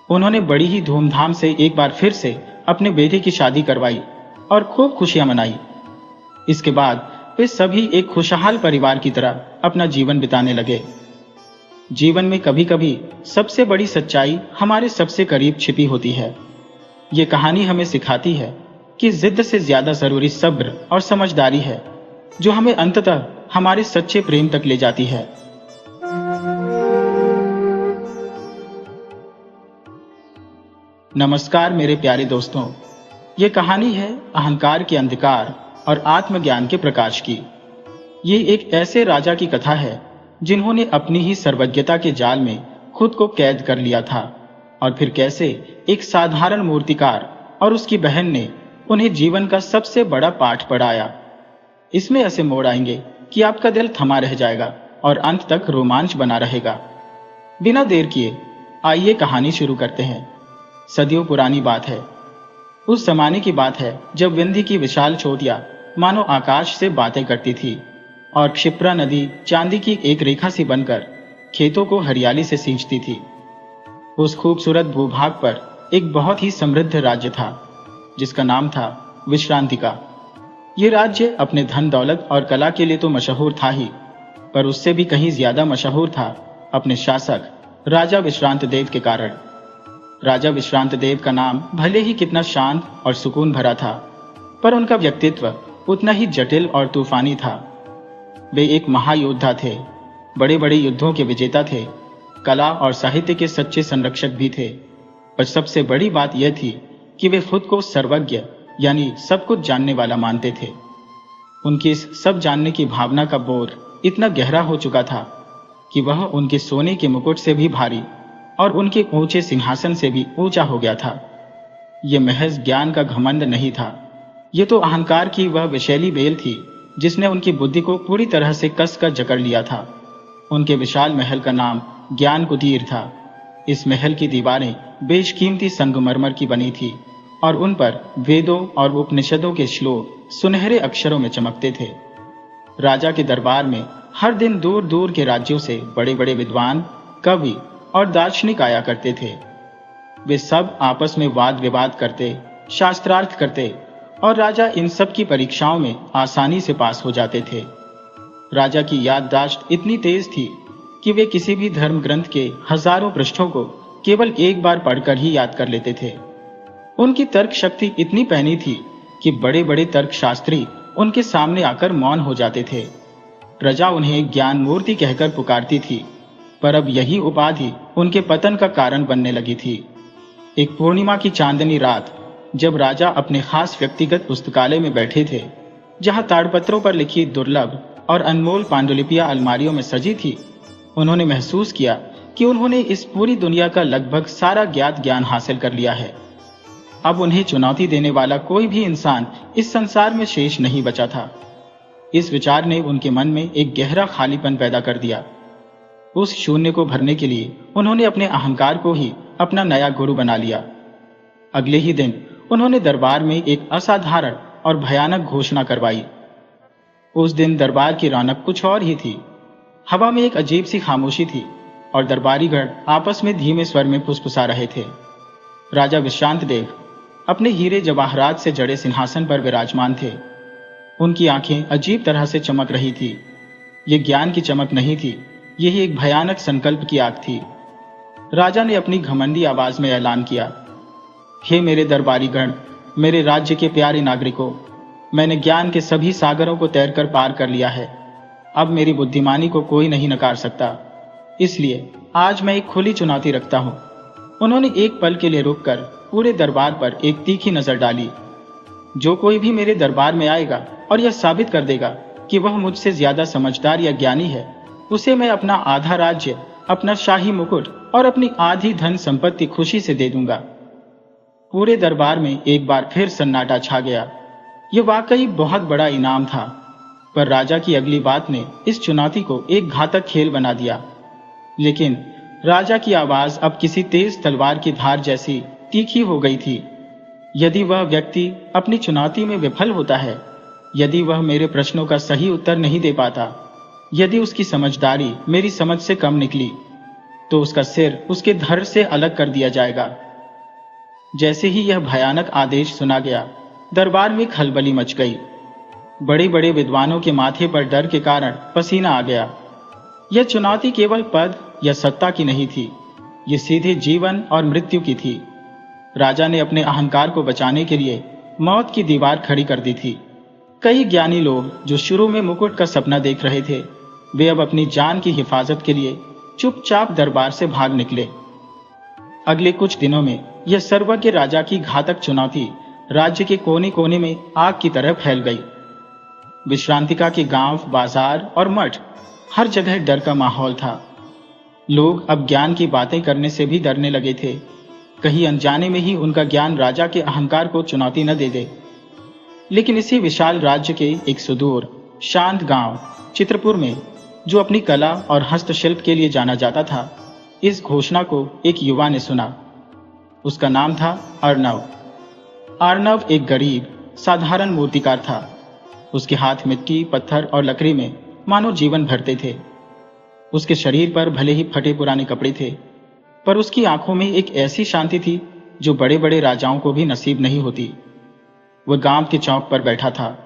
उन्होंने बड़ी ही धूमधाम से एक बार फिर से अपने बेटे की शादी करवाई और खूब खुशियां मनाई। इसके बाद वे सभी एक खुशहाल परिवार की तरह अपना जीवन बिताने लगे। जीवन में कभी कभी सबसे बड़ी सच्चाई हमारे सबसे करीब छिपी होती है। ये कहानी हमें सिखाती है कि जिद से ज्यादा जरूरी सब्र और समझदारी है, जो हमें अंततः हमारे सच्चे प्रेम तक ले जाती है। नमस्कार मेरे प्यारे दोस्तों, ये कहानी है अहंकार के अंधकार और आत्मज्ञान के प्रकाश की। ये एक ऐसे राजा की कथा है जिन्होंने अपनी ही सर्वज्ञता के जाल में खुद को कैद कर लिया था, और फिर कैसे एक साधारण मूर्तिकार और उसकी बहन ने उन्हें जीवन का सबसे बड़ा पाठ पढ़ाया। इसमें ऐसे मोड़ आएंगे कि आपका दिल थमा रह जाएगा और अंत तक रोमांच बना रहेगा। बिना देर किए आइए कहानी शुरू करते हैं। सदियों पुरानी बात है। उस जमाने की बात है जब विंध्य की विशाल चोटियां मानो आकाश से बातें करती थी और क्षिप्रा नदी चांदी की एक रेखा सी बनकर खेतों को हरियाली से सींचती थी। उस खूबसूरत भूभाग पर एक बहुत ही समृद्ध राज्य था जिसका नाम था विश्रांतिका। ये राज्य अपने धन दौलत और कला के लिए तो मशहूर था ही, पर उससे भी कहीं ज्यादा मशहूर था अपने शासक राजा विश्रांत देव के कारण। राजा विश्रांत देव का नाम भले ही कितना शांत और सुकून भरा था, पर उनका व्यक्तित्व उतना ही जटिल और तूफानी था। वे एक महायोद्धा थे, बड़े बड़े युद्धों के विजेता थे, कला और साहित्य के सच्चे संरक्षक भी थे। पर सबसे बड़ी बात यह थी कि वे खुद को सर्वज्ञ यानी सब कुछ जानने वाला मानते थे। उनकी इस सब जानने की भावना का बोर इतना गहरा हो चुका था कि वह उनके सोने के मुकुट से भी भारी और उनके ऊंचे सिंहासन से भी ऊंचा हो गया था। यह महज ज्ञान का घमंड नहीं था, ये तो अहंकार की वह विषैली बेल थी जिसने उनकी बुद्धि को पूरी तरह से कस कर जकड़ लिया था। उनके विशाल महल का नाम ज्ञान कुटीर था। इस महल की दीवारें बेशकीमती संगमरमर की बनी थी और उन पर वेदों और उपनिषदों के श्लोक सुनहरे अक्षरों में चमकते थे। राजा के दरबार में हर दिन दूर दूर के राज्यों से बड़े बड़े विद्वान, कवि और दार्शनिक आया करते थे। वे सब आपस में वाद विवाद करते, शास्त्रार्थ करते और राजा इन सब की परीक्षाओं में आसानी से पास हो जाते थे। राजा की याददाश्त इतनी तेज थी कि वे किसी भी धर्म ग्रंथ के हजारों पृष्ठों को केवल एक बार पढ़कर ही याद कर लेते थे। उनकी तर्क शक्ति इतनी पैनी थी कि बड़े बड़े तर्कशास्त्री उनके सामने आकर मौन हो जाते थे। प्रजा उन्हें ज्ञान मूर्ति कहकर पुकारती थी, पर अब यही उपाधि उनके पतन का कारण बनने लगी थी। एक पूर्णिमा की चांदनी रात जब राजा अपने खास व्यक्तिगत पुस्तकालय में बैठे थे, जहां ताड़पत्रों पर लिखी दुर्लभ और अनमोल पांडुलिपियां अलमारियों में सजी थी, उन्होंने महसूस किया कि उन्होंने इस पूरी दुनिया का लगभग सारा ज्ञात ज्ञान हासिल कर लिया है। अब उन्हें चुनौती देने वाला कोई भी इंसान इस संसार में शेष नहीं बचा था। इस विचार ने उनके मन में एक गहरा खालीपन पैदा कर दिया। उस शून्य को भरने के लिए उन्होंने अपने अहंकार को ही अपना नया गुरु बना लिया। अगले ही दिन उन्होंने दरबार में एक असाधारण और भयानक घोषणा करवाई। उस दिन दरबार की रौनक कुछ और ही थी। हवा में एक अजीब सी खामोशी थी और दरबारीगण आपस में धीमे स्वर में फुसफुसा रहे थे। राजा विश्रांत देव अपने हीरे जवाहरात से जड़े सिंहासन पर विराजमान थे। उनकी आंखें अजीब तरह से चमक रही थी। ये ज्ञान की चमक नहीं थी, यही एक भयानक संकल्प की आग थी। राजा ने अपनी घमंडी आवाज में ऐलान किया, हे मेरे दरबारीगण, मेरे राज्य के प्यारे नागरिकों, मैंने ज्ञान के सभी सागरों को तैरकर पार कर लिया है। अब मेरी बुद्धिमानी को कोई नहीं नकार सकता, इसलिए आज मैं एक खुली चुनौती रखता हूं। उन्होंने एक पल के लिए रुककर पूरे दरबार पर एक तीखी नजर डाली। जो कोई भी मेरे दरबार में आएगा और यह साबित कर देगा कि वह मुझसे ज्यादा समझदार या ज्ञानी है, उसे मैं अपना आधा राज्य अपना शाही मुकुट और अपनी आधी धन संपत्ति खुशी से दे दूंगा। पूरे दरबार में एक बार फिर सन्नाटा छा गया। यह वाकई बहुत बड़ा इनाम था, पर राजा की अगली बात ने इस चुनौती को एक घातक खेल बना दिया। लेकिन राजा की आवाज अब किसी तेज तलवार की धार जैसी तीखी हो गई थी। यदि वह व्यक्ति अपनी चुनौती में विफल होता है, यदि वह मेरे प्रश्नों का सही उत्तर नहीं दे पाता, यदि उसकी समझदारी मेरी समझ से कम निकली, तो उसका सिर उसके धड़ से अलग कर दिया जाएगा। जैसे ही यह भयानक आदेश सुना गया, दरबार में खलबली मच गई। बड़े बड़े विद्वानों के माथे पर डर के कारण पसीना आ गया। यह चुनौती केवल पद या सत्ता की नहीं थी, यह सीधे जीवन और मृत्यु की थी। राजा ने अपने अहंकार को बचाने के लिए मौत की दीवार खड़ी कर दी थी। कई ज्ञानी लोग जो शुरू में मुकुट का सपना देख रहे थे, वे अब अपनी जान की हिफाजत के लिए चुपचाप दरबार से भाग निकले। अगले कुछ दिनों में यह सर्वज्ञ राजा की घातक चुनौती राज्य के कोने कोने में आग की तरह फैल गई। विश्रांतिका के गांव, बाजार और मठ, हर जगह डर का माहौल था। लोग अब ज्ञान की बातें करने से भी डरने लगे थे, कहीं अनजाने में ही उनका ज्ञान राजा के अहंकार को चुनौती न दे दे। लेकिन इसी विशाल राज्य के एक सुदूर शांत गांव चित्रपुर में, जो अपनी कला और हस्तशिल्प के लिए जाना जाता था, इस घोषणा को एक युवा ने सुना। उसका नाम था अर्णव। अर्णव एक गरीब साधारण मूर्तिकार था। उसके हाथ मिट्टी, पत्थर और लकड़ी में मानो जीवन भरते थे। उसके शरीर पर भले ही फटे पुराने कपड़े थे, पर उसकी आंखों में एक ऐसी शांति थी जो बड़े बड़े राजाओं को भी नसीब नहीं होती। वह गांव के चौक पर बैठा था,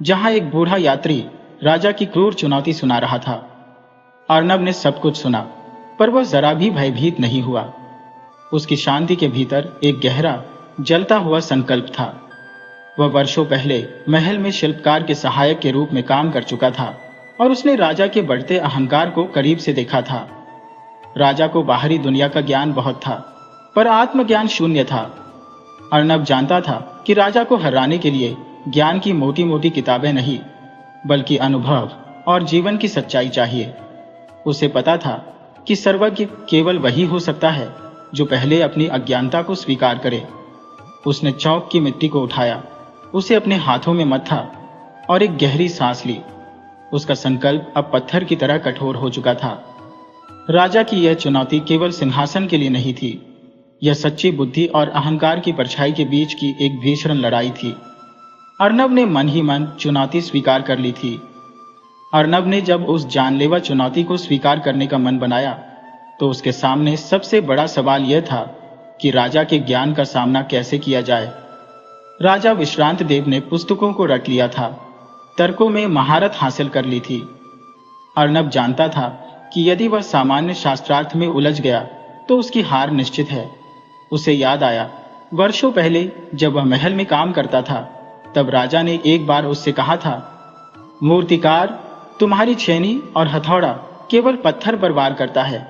जहां एक बूढ़ा यात्री राजा की क्रूर चुनौती सुना रहा था। अर्णव ने सब कुछ सुना, पर वह जरा भी भयभीत नहीं हुआ। उसकी शांति के भीतर एक गहरा जलता हुआ संकल्प था। वह वर्षों पहले महल में शिल्पकार के सहायक के रूप में काम कर चुका था और उसने राजा के बढ़ते अहंकार को करीब से देखा था। राजा को बाहरी दुनिया का ज्ञान बहुत था, पर आत्मज्ञान शून्य था। अर्णव जानता था कि राजा को हराने के लिए ज्ञान की मोटी मोटी किताबें नहीं, बल्कि अनुभव और जीवन की सच्चाई चाहिए। उसे पता था कि सर्वज्ञ केवल वही हो सकता है जो पहले अपनी अज्ञानता को स्वीकार करे। उसने चौक की मिट्टी को उठाया, उसे अपने हाथों में मथा और एक गहरी सांस ली। उसका संकल्प अब पत्थर की तरह कठोर हो चुका था। राजा की यह चुनौती केवल सिंहासन के लिए नहीं थी, यह सच्ची बुद्धि और अहंकार की परछाई के बीच की एक भीषण लड़ाई थी। अर्णव ने मन ही मन चुनौती स्वीकार कर ली थी। अर्णव ने जब उस जानलेवा चुनौती को स्वीकार करने का मन बनाया, तो उसके सामने सबसे बड़ा सवाल यह था कि राजा के ज्ञान का सामना कैसे किया जाए। राजा विश्रांत देव ने पुस्तकों को रट लिया था, तर्कों में महारत हासिल कर ली थी। अर्णव जानता था कि यदि वह सामान्य शास्त्रार्थ में उलझ गया तो उसकी हार निश्चित है। उसे याद आया, वर्षों पहले जब वह महल में काम करता था, तब राजा ने एक बार उससे कहा था, मूर्तिकार, तुम्हारी छेनी और हथौड़ा केवल पत्थर पर वार करता है,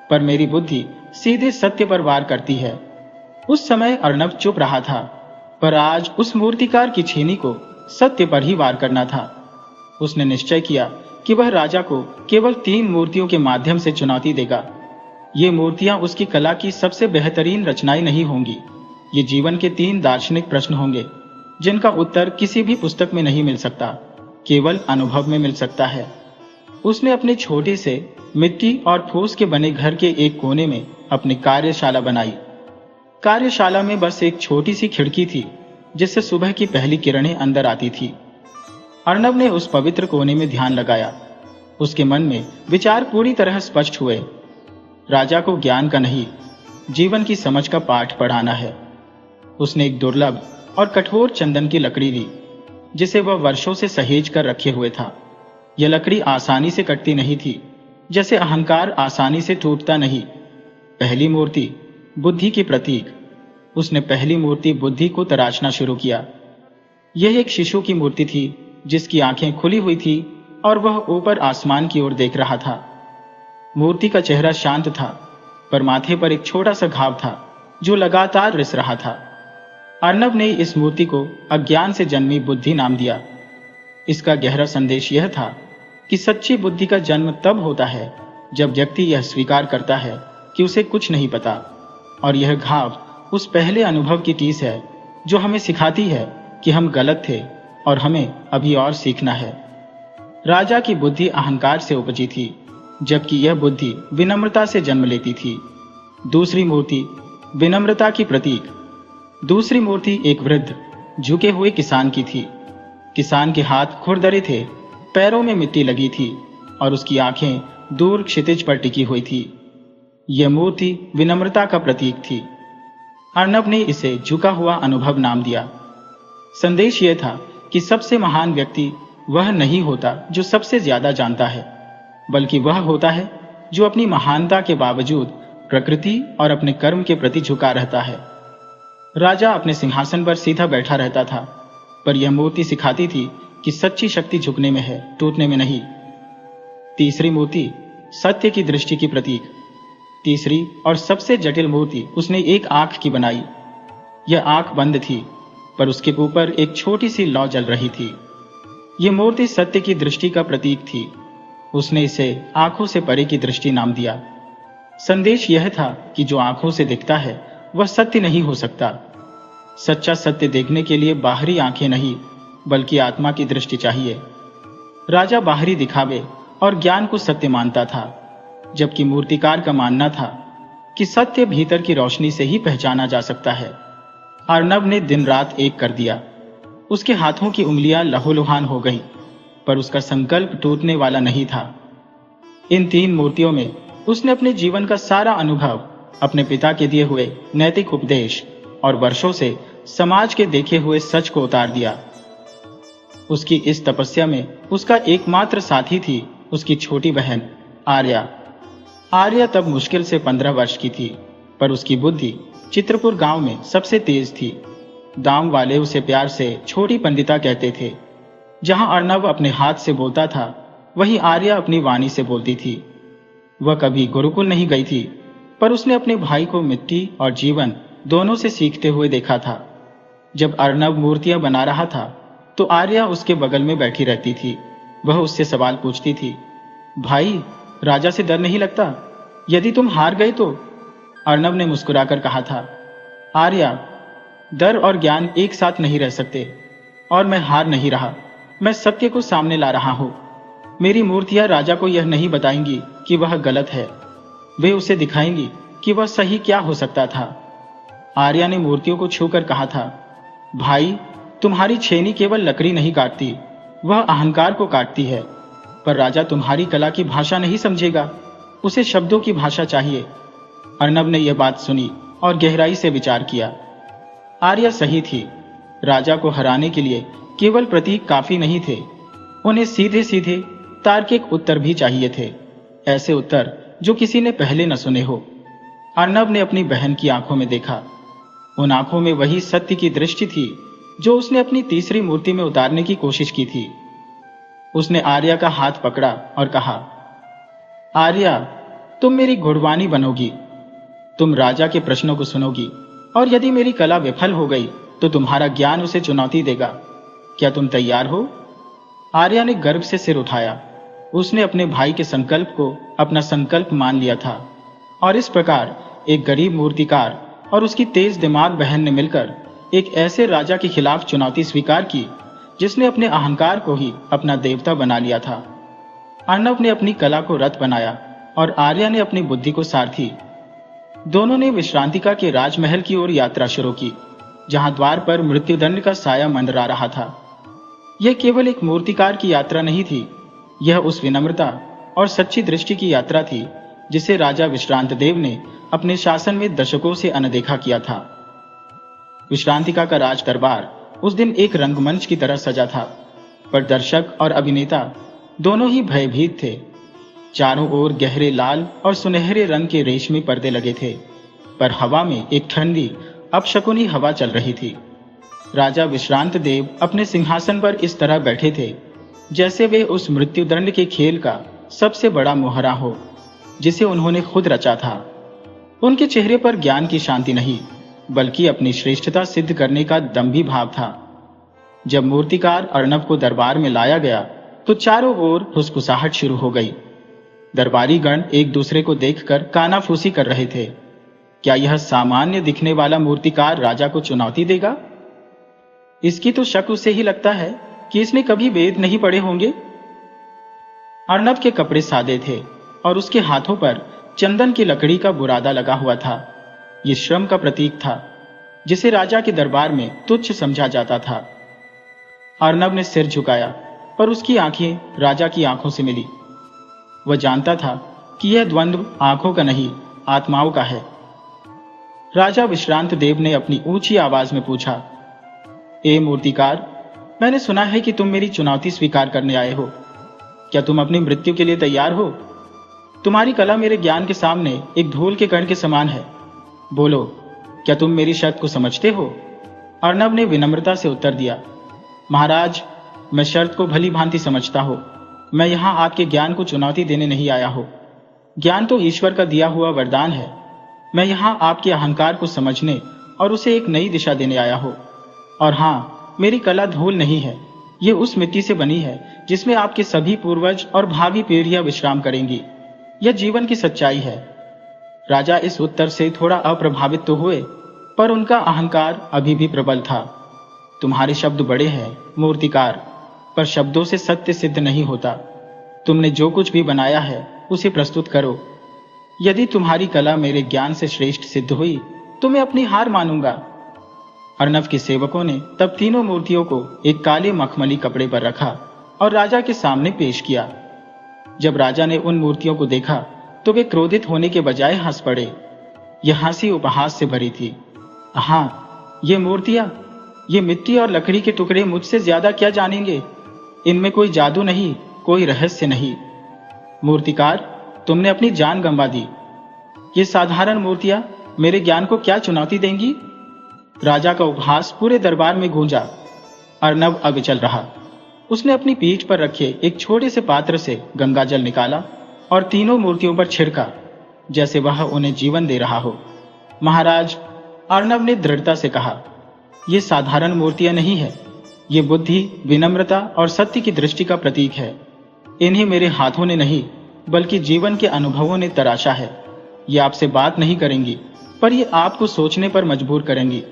पर मेरी बुद्धि सीधे सत्य पर वार करती है। उस समय अर्णव चुप रहा था, पर आज उस मूर्तिकार की छेनी को सत्य पर ही वार करना था। उसने निश्चय किया कि वह राजा को केवल 3 मूर्तियों के माध्यम से चुनौती देगा। ये मूर्तियां उसकी कला की सबसे बेहतरीन रचनाएं नहीं होंगी, ये जीवन के 3 दार्शनिक प्रश्न होंगे, जिनका उत्तर किसी भी पुस्तक में नहीं मिल सकता, केवल अनुभव में मिल सकता है। उसने अपने छोटे से मिट्टी और फूस के बने घर के एक कोने में अपनी कार्यशाला बनाई। कार्यशाला में बस एक छोटी सी खिड़की थी, जिससे सुबह की पहली किरणें अंदर आती थी। अर्णव ने उस पवित्र कोने में ध्यान लगाया। उसके मन में विचार पूरी तरह स्पष्ट हुए। राजा को ज्ञान का नहीं, जीवन की समझ का पाठ पढ़ाना है। उसने एक दुर्लभ और कठोर चंदन की लकड़ी ली, जिसे वह वर्षों से सहेज कर रखे हुए था। यह लकड़ी आसानी से कटती नहीं थी, जैसे अहंकार आसानी से टूटता नहीं। पहली मूर्ति बुद्धि की प्रतीक। उसने पहली मूर्ति बुद्धि को तराशना शुरू किया। यह एक शिशु की मूर्ति थी, जिसकी आंखें खुली हुई थी और वह ऊपर आसमान की ओर देख रहा था। मूर्ति का चेहरा शांत था, पर माथे पर एक छोटा सा घाव था, जो लगातार रिस रहा था। अर्णव ने इस मूर्ति को अज्ञान से जन्मी बुद्धि नाम दिया। इसका गहरा संदेश यह था कि सच्ची बुद्धि का जन्म तब होता है जब व्यक्ति यह स्वीकार करता है कि उसे कुछ नहीं पता, और यह घाव उस पहले अनुभव की टीस है जो हमें सिखाती है कि हम गलत थे और हमें अभी और सीखना है। राजा की बुद्धि अहंकार से उपजी थी, जबकि यह बुद्धि विनम्रता से जन्म लेती थी। दूसरी मूर्ति विनम्रता की प्रतीक। दूसरी मूर्ति एक वृद्ध झुके हुए किसान की थी। किसान के हाथ खुरदरे थे, पैरों में मिट्टी लगी थी और उसकी आंखें दूर क्षितिज पर टिकी हुई थी। यह मूर्ति विनम्रता का प्रतीक थी। अर्णव ने इसे झुका हुआ अनुभव नाम दिया। संदेश यह था कि सबसे महान व्यक्ति वह नहीं होता जो सबसे ज्यादा जानता है, बल्कि वह होता है जो अपनी महानता के बावजूद प्रकृति और अपने कर्म के प्रति झुका रहता है। राजा अपने सिंहासन पर सीधा बैठा रहता था, पर यह मूर्ति सिखाती थी कि सच्ची शक्ति झुकने में है, टूटने में नहीं। तीसरी मूर्ति सत्य की दृष्टि की प्रतीक। तीसरी और सबसे जटिल मूर्ति उसने एक आंख की बनाई। यह आंख बंद थी, पर उसके ऊपर एक छोटी सी लौ जल रही थी। यह मूर्ति सत्य की दृष्टि का प्रतीक थी। उसने इसे आंखों से परे की दृष्टि नाम दिया। संदेश यह था कि जो आंखों से दिखता है वह सत्य नहीं हो सकता। सच्चा सत्य देखने के लिए बाहरी आंखें नहीं, बल्कि आत्मा की दृष्टि चाहिए। राजा बाहरी दिखावे और ज्ञान को सत्य मानता था, जबकि मूर्तिकार का मानना था कि सत्य भीतर की रोशनी से ही पहचाना जा सकता है। अर्णव ने दिन रात एक कर दिया। उसके हाथों की उंगलियां लहूलुहान हो गई, पर उसका संकल्प टूटने वाला नहीं था। इन तीन मूर्तियों में उसने अपने जीवन का सारा अनुभव, अपने पिता के दिए हुए नैतिक उपदेश और वर्षों से समाज के देखे हुए सच को उतार दिया। उसकी इस तपस्या में उसका एकमात्र साथी थी उसकी छोटी बहन आर्या। आर्या तब मुश्किल से 15 वर्ष की थी, पर उसकी बुद्धि चित्रपुर गांव में सबसे तेज थी। गांव वाले उसे प्यार से छोटी पंडिता कहते थे। जहां अर्णव अपने हाथ से बोलता था, वहीं आर्या अपनी वाणी से बोलती थी। वह कभी गुरुकुल नहीं गई थी, पर उसने अपने भाई को मिट्टी और जीवन दोनों से सीखते हुए देखा था। जब अर्णव मूर्तियां बना रहा था, तो आर्या उसके बगल में बैठी रहती थी। वह उससे सवाल पूछती थी, भाई, राजा से डर नहीं लगता? यदि तुम हार गए तो? अर्णव ने मुस्कुराकर कहा था, आर्या, डर और ज्ञान एक साथ नहीं रह सकते, और मैं हार नहीं रहा। मैं सत्य को सामने ला रहा हूं। मेरी मूर्तियां राजा को यह नहीं बताएंगी कि वह गलत है, वे उसे दिखाएंगी कि वह सही क्या हो सकता था। आर्या ने मूर्तियों को छूकर कहा था, भाई, तुम्हारी छेनी केवल लकड़ी नहीं काटती, वह अहंकार को काटती है। पर राजा तुम्हारी कला की भाषा नहीं समझेगा, उसे शब्दों की भाषा चाहिए। अर्णव ने यह बात सुनी और गहराई से विचार किया। आर्या सही थी। राजा को हराने के लिए केवल प्रतीक काफी नहीं थे, उन्हें सीधे सीधे तार्किक उत्तर भी चाहिए थे, ऐसे उत्तर जो किसी ने पहले न सुने हो। अर्णव ने अपनी बहन की आंखों में देखा। उन आंखों में वही सत्य की दृष्टि थी जो उसने अपनी तीसरी मूर्ति में उतारने की कोशिश की थी। उसने आर्या का हाथ पकड़ा और कहा, आर्या, तुम मेरी गुणवानी बनोगी। तुम राजा के प्रश्नों को सुनोगी, और यदि मेरी कला विफल हो गई तो तुम्हारा ज्ञान उसे चुनौती देगा। क्या तुम तैयार हो? आर्या ने गर्व से सिर उठाया। उसने अपने भाई के संकल्प को अपना संकल्प मान लिया था, और इस प्रकार एक गरीब मूर्तिकार और उसकी तेज दिमाग बहन ने मिलकर एक ऐसे राजा के खिलाफ चुनौती स्वीकार की जिसने अपने अहंकार को ही अपना देवता बना लिया था। अर्णव ने अपनी कला को रथ बनाया और आर्या ने अपनी बुद्धि को सारथी। दोनों ने विश्रांतिका के राजमहल की ओर यात्रा शुरू की, जहां द्वार पर मृत्युदंड का साया मंडरा रहा था। यह केवल एक मूर्तिकार की यात्रा नहीं थी, यह उस विनम्रता और सच्ची दृष्टि की यात्रा थी जिसे राजा विश्रांत देव ने अपने शासन में दशकों से अनदेखा किया था। विश्रांतिका का राज दरबार उस दिन एक रंगमंच की तरह सजा था, पर दर्शक और अभिनेता दोनों ही भयभीत थे। चारों ओर गहरे लाल और सुनहरे रंग के रेशमी पर्दे लगे थे, पर हवा में एक ठंडी अपशकुनी हवा चल रही थी। राजा विश्रांत देव अपने सिंहासन पर इस तरह बैठे थे जैसे वे उस मृत्युदंड के खेल का सबसे बड़ा मोहरा हो जिसे उन्होंने खुद रचा था। उनके चेहरे पर ज्ञान की शांति नहीं, बल्कि अपनी श्रेष्ठता सिद्ध करने का दंभी भाव था। जब मूर्तिकार अर्णव को दरबार में लाया गया तो चारों ओर फुसफुसाहट शुरू हो गई। दरबारी गण एक दूसरे को देखकर कानाफूसी कर रहे थे। क्या यह सामान्य दिखने वाला मूर्तिकार राजा को चुनौती देगा? इसकी तो शक उससे ही लगता है कि इसने कभी वेद नहीं पढ़े होंगे। अर्णव के कपड़े सादे थे और उसके हाथों पर चंदन की लकड़ी का बुरादा लगा हुआ था। ये श्रम का प्रतीक था, जिसे राजा के दरबार में तुच्छ समझा जाता था। अर्णव ने सिर झुकाया, पर उसकी आंखें राजा की आंखों से मिली। वह जानता था कि यह द्वंद्व आंखों का नहीं, आत्माओं का है। राजा विश्रांत देव ने अपनी ऊंची आवाज में पूछा, ए मूर्तिकार, मैंने सुना है कि तुम मेरी चुनौती स्वीकार करने आए हो। क्या तुम अपनी मृत्यु के लिए तैयार हो? तुम्हारी कला मेरे ज्ञान के सामने एक धूल के कण के समान है। बोलो, क्या तुम मेरी शर्त को समझते हो? अर्णव ने विनम्रता से उत्तर दिया, महाराज, मैं शर्त को भली भांति समझता हूं। मैं यहां आपके ज्ञान को चुनौती देने नहीं आया हूं। ज्ञान तो ईश्वर का दिया हुआ वरदान है। मैं यहां आपके अहंकार को समझने और उसे एक नई दिशा देने आया हूं। और हां, मेरी कला धूल नहीं है। ये उस मिट्टी से बनी है जिसमें आपके सभी पूर्वज और भावी पीढ़ियां विश्राम करेंगी। यह जीवन की सच्चाई है। राजा इस उत्तर से थोड़ा अप्रभावित तो हुए, पर उनका अहंकार अभी भी प्रबल था। तुम्हारे शब्द बड़े हैं मूर्तिकार, पर शब्दों से सत्य सिद्ध नहीं होता। तुमने जो कुछ भी बनाया है उसे प्रस्तुत करो। यदि तुम्हारी कला मेरे ज्ञान से श्रेष्ठ सिद्ध हुई तो मैं अपनी हार मानूंगा। अर्णव के सेवकों ने तब तीनों मूर्तियों को एक काले मखमली कपड़े पर रखा और राजा के सामने पेश किया। जब राजा ने उन मूर्तियों को देखा तो वे क्रोधित होने के बजाय हंस पड़े। यह हंसी उपहास से भरी थी। हाँ, ये मूर्तियां, ये मिट्टी और लकड़ी के टुकड़े मुझसे ज्यादा क्या जानेंगे? इनमें कोई जादू नहीं, कोई रहस्य नहीं। मूर्तिकार, तुमने अपनी जान गंवा दी। ये साधारण मूर्तियां मेरे ज्ञान को क्या चुनौती देंगी? राजा का उपहास पूरे दरबार में गूंजा। अर्णव अविचल रहा। उसने अपनी पीठ पर रखे एक छोटे से पात्र से गंगा जल निकाला और तीनों मूर्तियों पर छिड़का, जैसे वह उन्हें जीवन दे रहा हो। महाराज, अर्णव ने दृढ़ता से कहा, ये साधारण मूर्तियां नहीं है। ये बुद्धि, विनम्रता और सत्य की दृष्टि का प्रतीक है। इन्हें मेरे हाथों ने नहीं, बल्कि जीवन के अनुभवों ने तराशा है। ये आपसे बात नहीं करेंगी, पर ये आपको सोचने पर मजबूर करेंगी।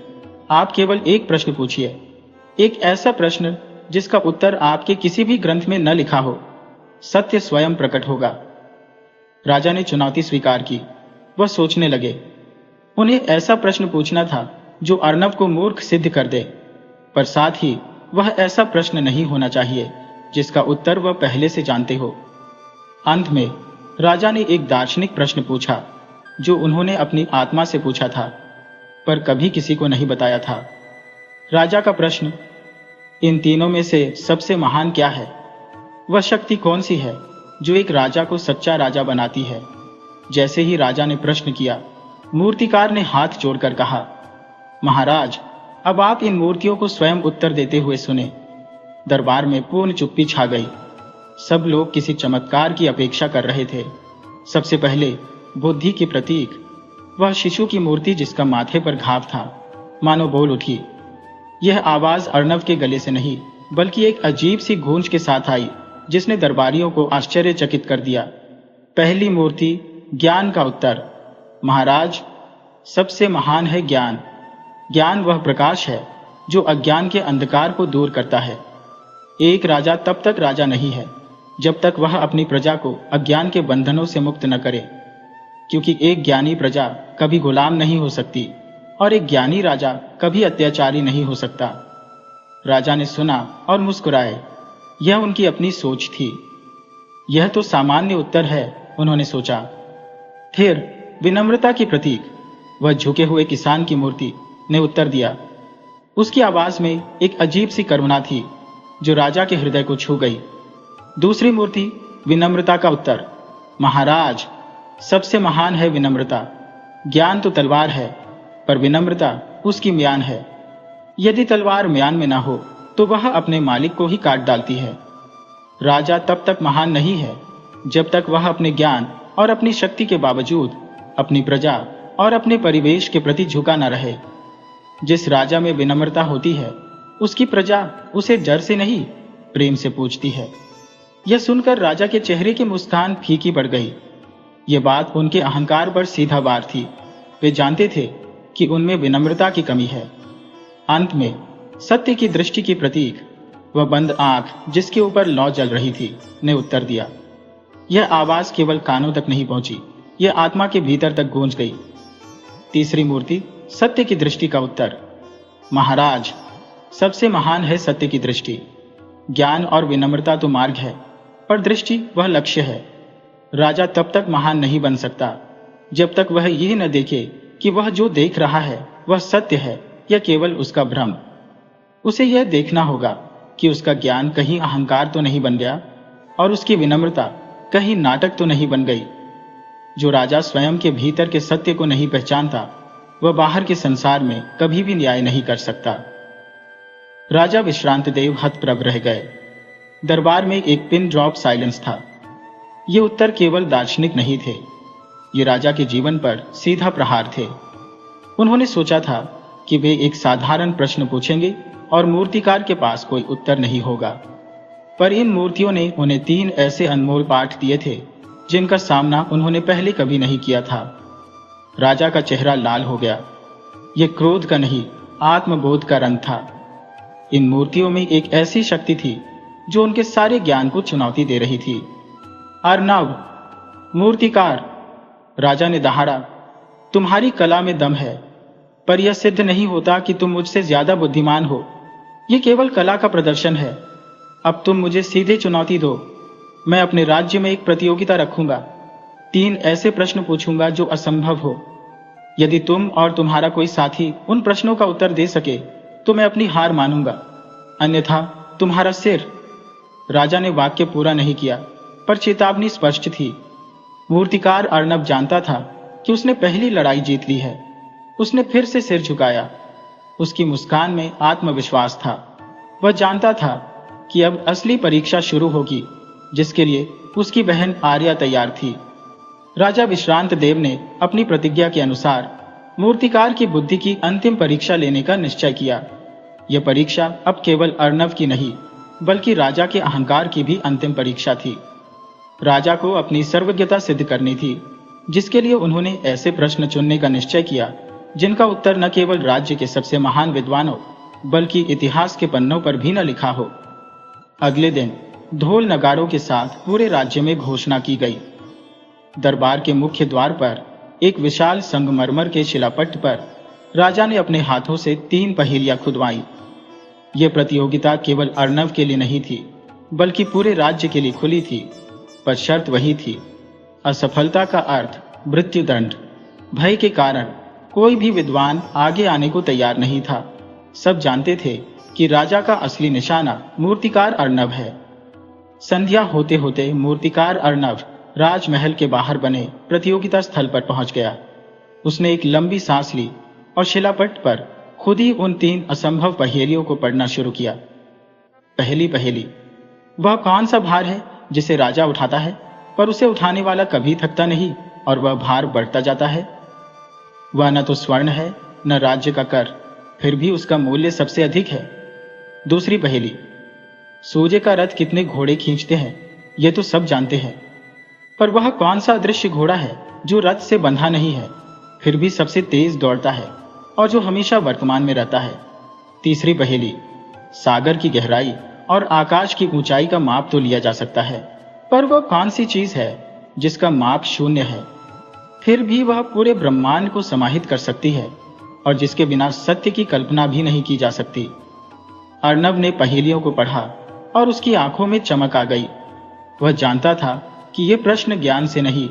आप केवल एक प्रश्न पूछिए, एक ऐसा प्रश्न जिसका उत्तर आपके किसी भी ग्रंथ में न लिखा हो। सत्य स्वयं प्रकट होगा। राजा ने चुनौती स्वीकार की। वह सोचने लगे। उन्हें ऐसा प्रश्न पूछना था जो अर्णव को मूर्ख सिद्ध कर दे, पर साथ ही वह ऐसा प्रश्न नहीं होना चाहिए जिसका उत्तर वह पहले से जानते हो। अंत में राजा ने एक दार्शनिक प्रश्न पूछा जो उन्होंने अपनी आत्मा से पूछा था, पर कभी किसी को नहीं बताया था। राजा का प्रश्न, इन तीनों में से सबसे महान क्या है? वह शक्ति कौन सी है जो एक राजा को सच्चा राजा बनाती है? जैसे ही राजा ने प्रश्न किया, मूर्तिकार ने हाथ जोड़कर कहा, महाराज, अब आप इन मूर्तियों को स्वयं उत्तर देते हुए सुने। दरबार में पूर्ण चुप्पी छा गई। सब लोग किसी चमत्कार की अपेक्षा कर रहे थे। सबसे पहले बुद्धि के प्रतीक, वह शिशु की मूर्ति जिसका माथे पर घाव था, मानो बोल उठी। यह आवाज अर्णव के गले से नहीं, बल्कि एक अजीब सी गूंज के साथ आई जिसने दरबारियों को आश्चर्यचकित कर दिया। पहली मूर्ति, ज्ञान का उत्तर। महाराज, सबसे महान है ज्ञान। ज्ञान वह प्रकाश है जो अज्ञान के अंधकार को दूर करता है। एक राजा तब तक राजा नहीं है जब तक वह अपनी प्रजा को अज्ञान के बंधनों से मुक्त न करे, क्योंकि एक ज्ञानी प्रजा कभी गुलाम नहीं हो सकती और एक ज्ञानी राजा कभी अत्याचारी नहीं हो सकता। राजा ने सुना और मुस्कुराए। यह उनकी अपनी सोच थी। यह तो सामान्य उत्तर है, उन्होंने सोचा। फिर विनम्रता की प्रतीक, वह झुके हुए किसान की मूर्ति ने उत्तर दिया। उसकी आवाज में एक अजीब सी करुणा थी जो राजा के हृदय को छू गई। दूसरी मूर्ति, विनम्रता का उत्तर। महाराज, सबसे महान है विनम्रता। ज्ञान तो तलवार है, पर विनम्रता उसकी म्यान है। यदि तलवार म्यान में ना हो तो वह अपने मालिक को ही काट डालती है। राजा तब तक महान नहीं है जब तक वह अपने ज्ञान और अपनी शक्ति के बावजूद अपनी प्रजा और अपने परिवेश के प्रति झुका न रहे। जिस राजा में विनम्रता होती है, उसकी प्रजा उसे डर से नहीं, प्रेम से पूछती है। यह सुनकर राजा के चेहरे की मुस्कान फीकी पड़ गई। यह बात उनके अहंकार पर सीधा वार थी। वे जानते थे कि उनमें विनम्रता की कमी है। अंत में सत्य की दृष्टि की प्रतीक, वह बंद आंख जिसके ऊपर लौ जल रही थी, ने उत्तर दिया। यह आवाज केवल कानों तक नहीं पहुंची, यह आत्मा के भीतर तक गूंज गई। तीसरी मूर्ति, सत्य की दृष्टि का उत्तर। महाराज, सबसे महान है सत्य की दृष्टि। ज्ञान और विनम्रता तो मार्ग है, पर दृष्टि वह लक्ष्य है। राजा तब तक महान नहीं बन सकता जब तक वह यह न देखे कि वह जो देख रहा है वह सत्य है या केवल उसका भ्रम। उसे यह देखना होगा कि उसका ज्ञान कहीं अहंकार तो नहीं बन गया और उसकी विनम्रता कहीं नाटक तो नहीं बन गई। जो राजा स्वयं के भीतर के सत्य को नहीं पहचानता, वह बाहर के संसार में कभी भी न्याय नहीं कर सकता। राजा विश्रांत देव हतप्रभ रह गए। दरबार में एक पिन ड्रॉप साइलेंस था। ये उत्तर केवल दार्शनिक नहीं थे, ये राजा के जीवन पर सीधा प्रहार थे। उन्होंने सोचा था कि वे एक साधारण प्रश्न पूछेंगे और मूर्तिकार के पास कोई उत्तर नहीं होगा, पर इन मूर्तियों ने उन्हें 3 ऐसे अनमोल पाठ दिए थे जिनका सामना उन्होंने पहले कभी नहीं किया था। राजा का चेहरा लाल हो गया। यह क्रोध का नहीं, आत्मबोध का रंग था। इन मूर्तियों में एक ऐसी शक्ति थी जो उनके सारे ज्ञान को चुनौती दे रही थी। अर्नव, मूर्तिकार, राजा ने दहाड़ा, तुम्हारी कला में दम है, पर यह सिद्ध नहीं होता कि तुम मुझसे ज्यादा बुद्धिमान हो। यह केवल कला का प्रदर्शन है। अब तुम मुझे सीधे चुनौती दो। मैं अपने राज्य में एक प्रतियोगिता रखूंगा। 3 ऐसे प्रश्न पूछूंगा जो असंभव हो। यदि तुम और तुम्हारा कोई साथी उन प्रश्नों का उत्तर दे सके तो मैं अपनी हार मानूंगा, अन्यथा तुम्हारा सिर। राजा ने वाक्य पूरा नहीं किया, पर चेतावनी स्पष्ट थी। मूर्तिकार अर्नब जानता था कि उसने पहली लड़ाई जीत ली है। उसने फिर से सिर झुकाया। उसकी मुस्कान में आत्मविश्वास था। वह जानता था कि अब असली परीक्षा शुरू होगी, जिसके लिए उसकी बहन आर्या तैयार थी। राजा विश्रांत देव ने अपनी प्रतिज्ञा के अनुसार मूर्तिकार की बुद्धि की अंतिम परीक्षा लेने का निश्चय किया। यह परीक्षा अब केवल अर्नव की नहीं, बल्कि राजा के अहंकार की भी अंतिम परीक्षा थी। राजा को अपनी सर्वज्ञता सिद्ध करनी थी, जिसके लिए उन्होंने ऐसे प्रश्न चुनने का निश्चय किया जिनका उत्तर न केवल राज्य के सबसे महान विद्वानों बल्कि इतिहास के पन्नों पर भी न लिखा हो। अगले दिन ढोल नगाड़ों के साथ पूरे राज्य में घोषणा की गई। दरबार के मुख्य द्वार पर एक विशाल संगमरमर के शिलापट्ट पर राजा ने अपने हाथों से 3 पहेलियां खुदवाई। यह प्रतियोगिता केवल अर्नव के लिए नहीं थी, बल्कि पूरे राज्य के लिए खुली थी, पर शर्त वही थी, असफलता का अर्थ मृत्युदंड। भय के कारण कोई भी विद्वान आगे आने को तैयार नहीं था। सब जानते थे कि राजा का असली निशाना मूर्तिकार अर्नव है। संध्या होते होते मूर्तिकार अर्नव राजमहल के बाहर बने प्रतियोगिता स्थल पर पहुंच गया। उसने एक लंबी सांस ली और शिलापट्ट पर खुद ही उन 3 असंभव पहेलियों को पढ़ना शुरू किया। पहली पहेली, वह कौन सा भार है जिसे राजा उठाता है पर उसे उठाने वाला कभी थकता नहीं और वह भार बढ़ता जाता है? वह न तो स्वर्ण है न राज्य का कर, फिर भी उसका मूल्य सबसे अधिक है। दूसरी पहेली, सूर्य का रथ कितने घोड़े खींचते हैं यह तो सब जानते हैं, पर वह कौन सा अदृश्य घोड़ा है जो रथ से बंधा नहीं है, फिर भी सबसे तेज दौड़ता है और जो हमेशा वर्तमान में रहता है। तीसरी पहेली, सागर की गहराई और आकाश की ऊंचाई का माप तो लिया जा सकता है, पर वह कौन सी चीज है जिसका माप शून्य है, फिर भी वह पूरे ब्रह्मांड को समाहित कर सकती है और जिसके बिना सत्य की कल्पना भी नहीं की जा सकती। अर्नब ने पहेलियों को पढ़ा और उसकी आंखों में चमक आ गई। वह जानता था कि ये प्रश्न ज्ञान से नहीं,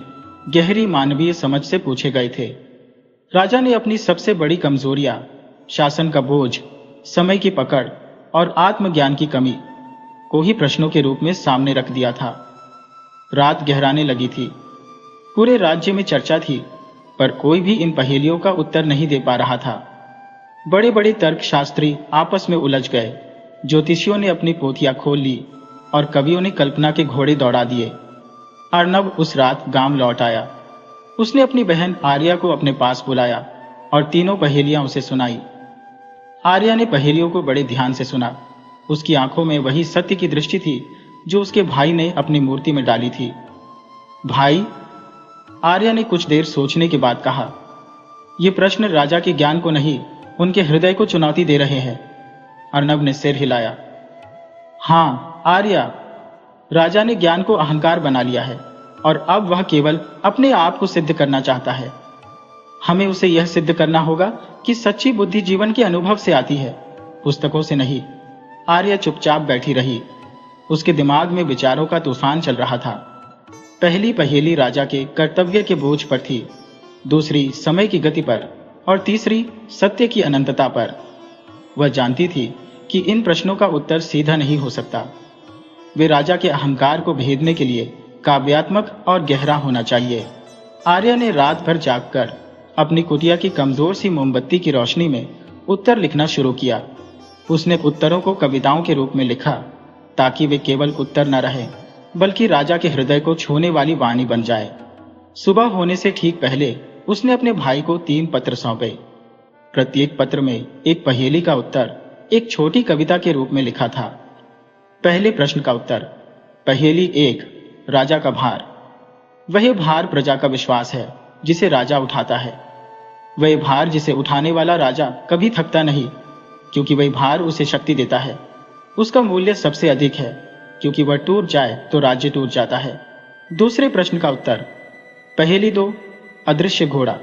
गहरी मानवीय समझ से पूछे गए थे। राजा ने अपनी सबसे बड़ी कमजोरियां, शासन का बोझ, समय की पकड़ और आत्मज्ञान की कमी को ही प्रश्नों के रूप में सामने रख दिया था। रात गहराने लगी थी। पूरे राज्य में चर्चा थी, पर कोई भी इन पहेलियों का उत्तर नहीं दे पा रहा था। बड़े बड़े तर्कशास्त्री आपस में उलझ गए, ज्योतिषियों ने अपनी पोथियां खोल ली और कवियों ने कल्पना के घोड़े दौड़ा दिए। अर्नब उस रात गांव लौट आया। उसने अपनी बहन आर्या को अपने पास बुलाया और तीनों पहेलियां उसे सुनाई। आर्या ने पहेलियों को बड़े ध्यान से सुना। उसकी आंखों में वही सत्य की दृष्टि थी जो उसके भाई ने अपनी मूर्ति में डाली थी। भाई, आर्या ने कुछ देर सोचने के बाद कहा। ये प्रश्न राजा के ज्ञान को नहीं, उनके हृदय को चुनौती दे रहे हैं। अर्नब ने सिर हिलाया। हाँ आर्या, राजा ने ज्ञान को अहंकार बना लिया है और अब वह केवल अपने आप को सिद्ध करना चाहता है। हमें उसे यह सिद्ध करना होगा कि सच्ची बुद्धि जीवन के अनुभव से आती है, पुस्तकों से नहीं। आर्या चुपचाप बैठी रही। उसके दिमाग में विचारों का तूफान चल रहा था। पहली पहेली राजा के कर्तव्य के बोझ पर थी, दूसरी समय की गति पर और तीसरी सत्य की अनंतता पर। वह जानती थी कि इन प्रश्नों का उत्तर सीधा नहीं हो सकता। वे राजा के अहंकार को भेदने के लिए काव्यात्मक और गहरा होना चाहिए। आर्या ने रात भर जागकर अपनी कुटिया की कमजोर सी मोमबत्ती की रोशनी में उत्तर लिखना शुरू किया। उसने उत्तरों को कविताओं के रूप में लिखा, ताकि वे केवल उत्तर न रहे बल्कि राजा के हृदय को छूने वाली वाणी बन जाए। सुबह होने से ठीक पहले उसने अपने भाई को 3 पत्र सौंपे। प्रत्येक पत्र में एक पहेली का उत्तर एक छोटी कविता के रूप में लिखा था। पहले प्रश्न का उत्तर। पहेली 1, राजा का भार। वह भार प्रजा का विश्वास है जिसे राजा उठाता है। वह भार जिसे उठाने वाला राजा कभी थकता नहीं, क्योंकि वह भार उसे शक्ति देता है। उसका मूल्य सबसे अधिक है, क्योंकि वह टूट जाए तो राज्य टूट जाता है। दूसरे प्रश्न का उत्तर। पहेली 2, अदृश्य घोड़ा।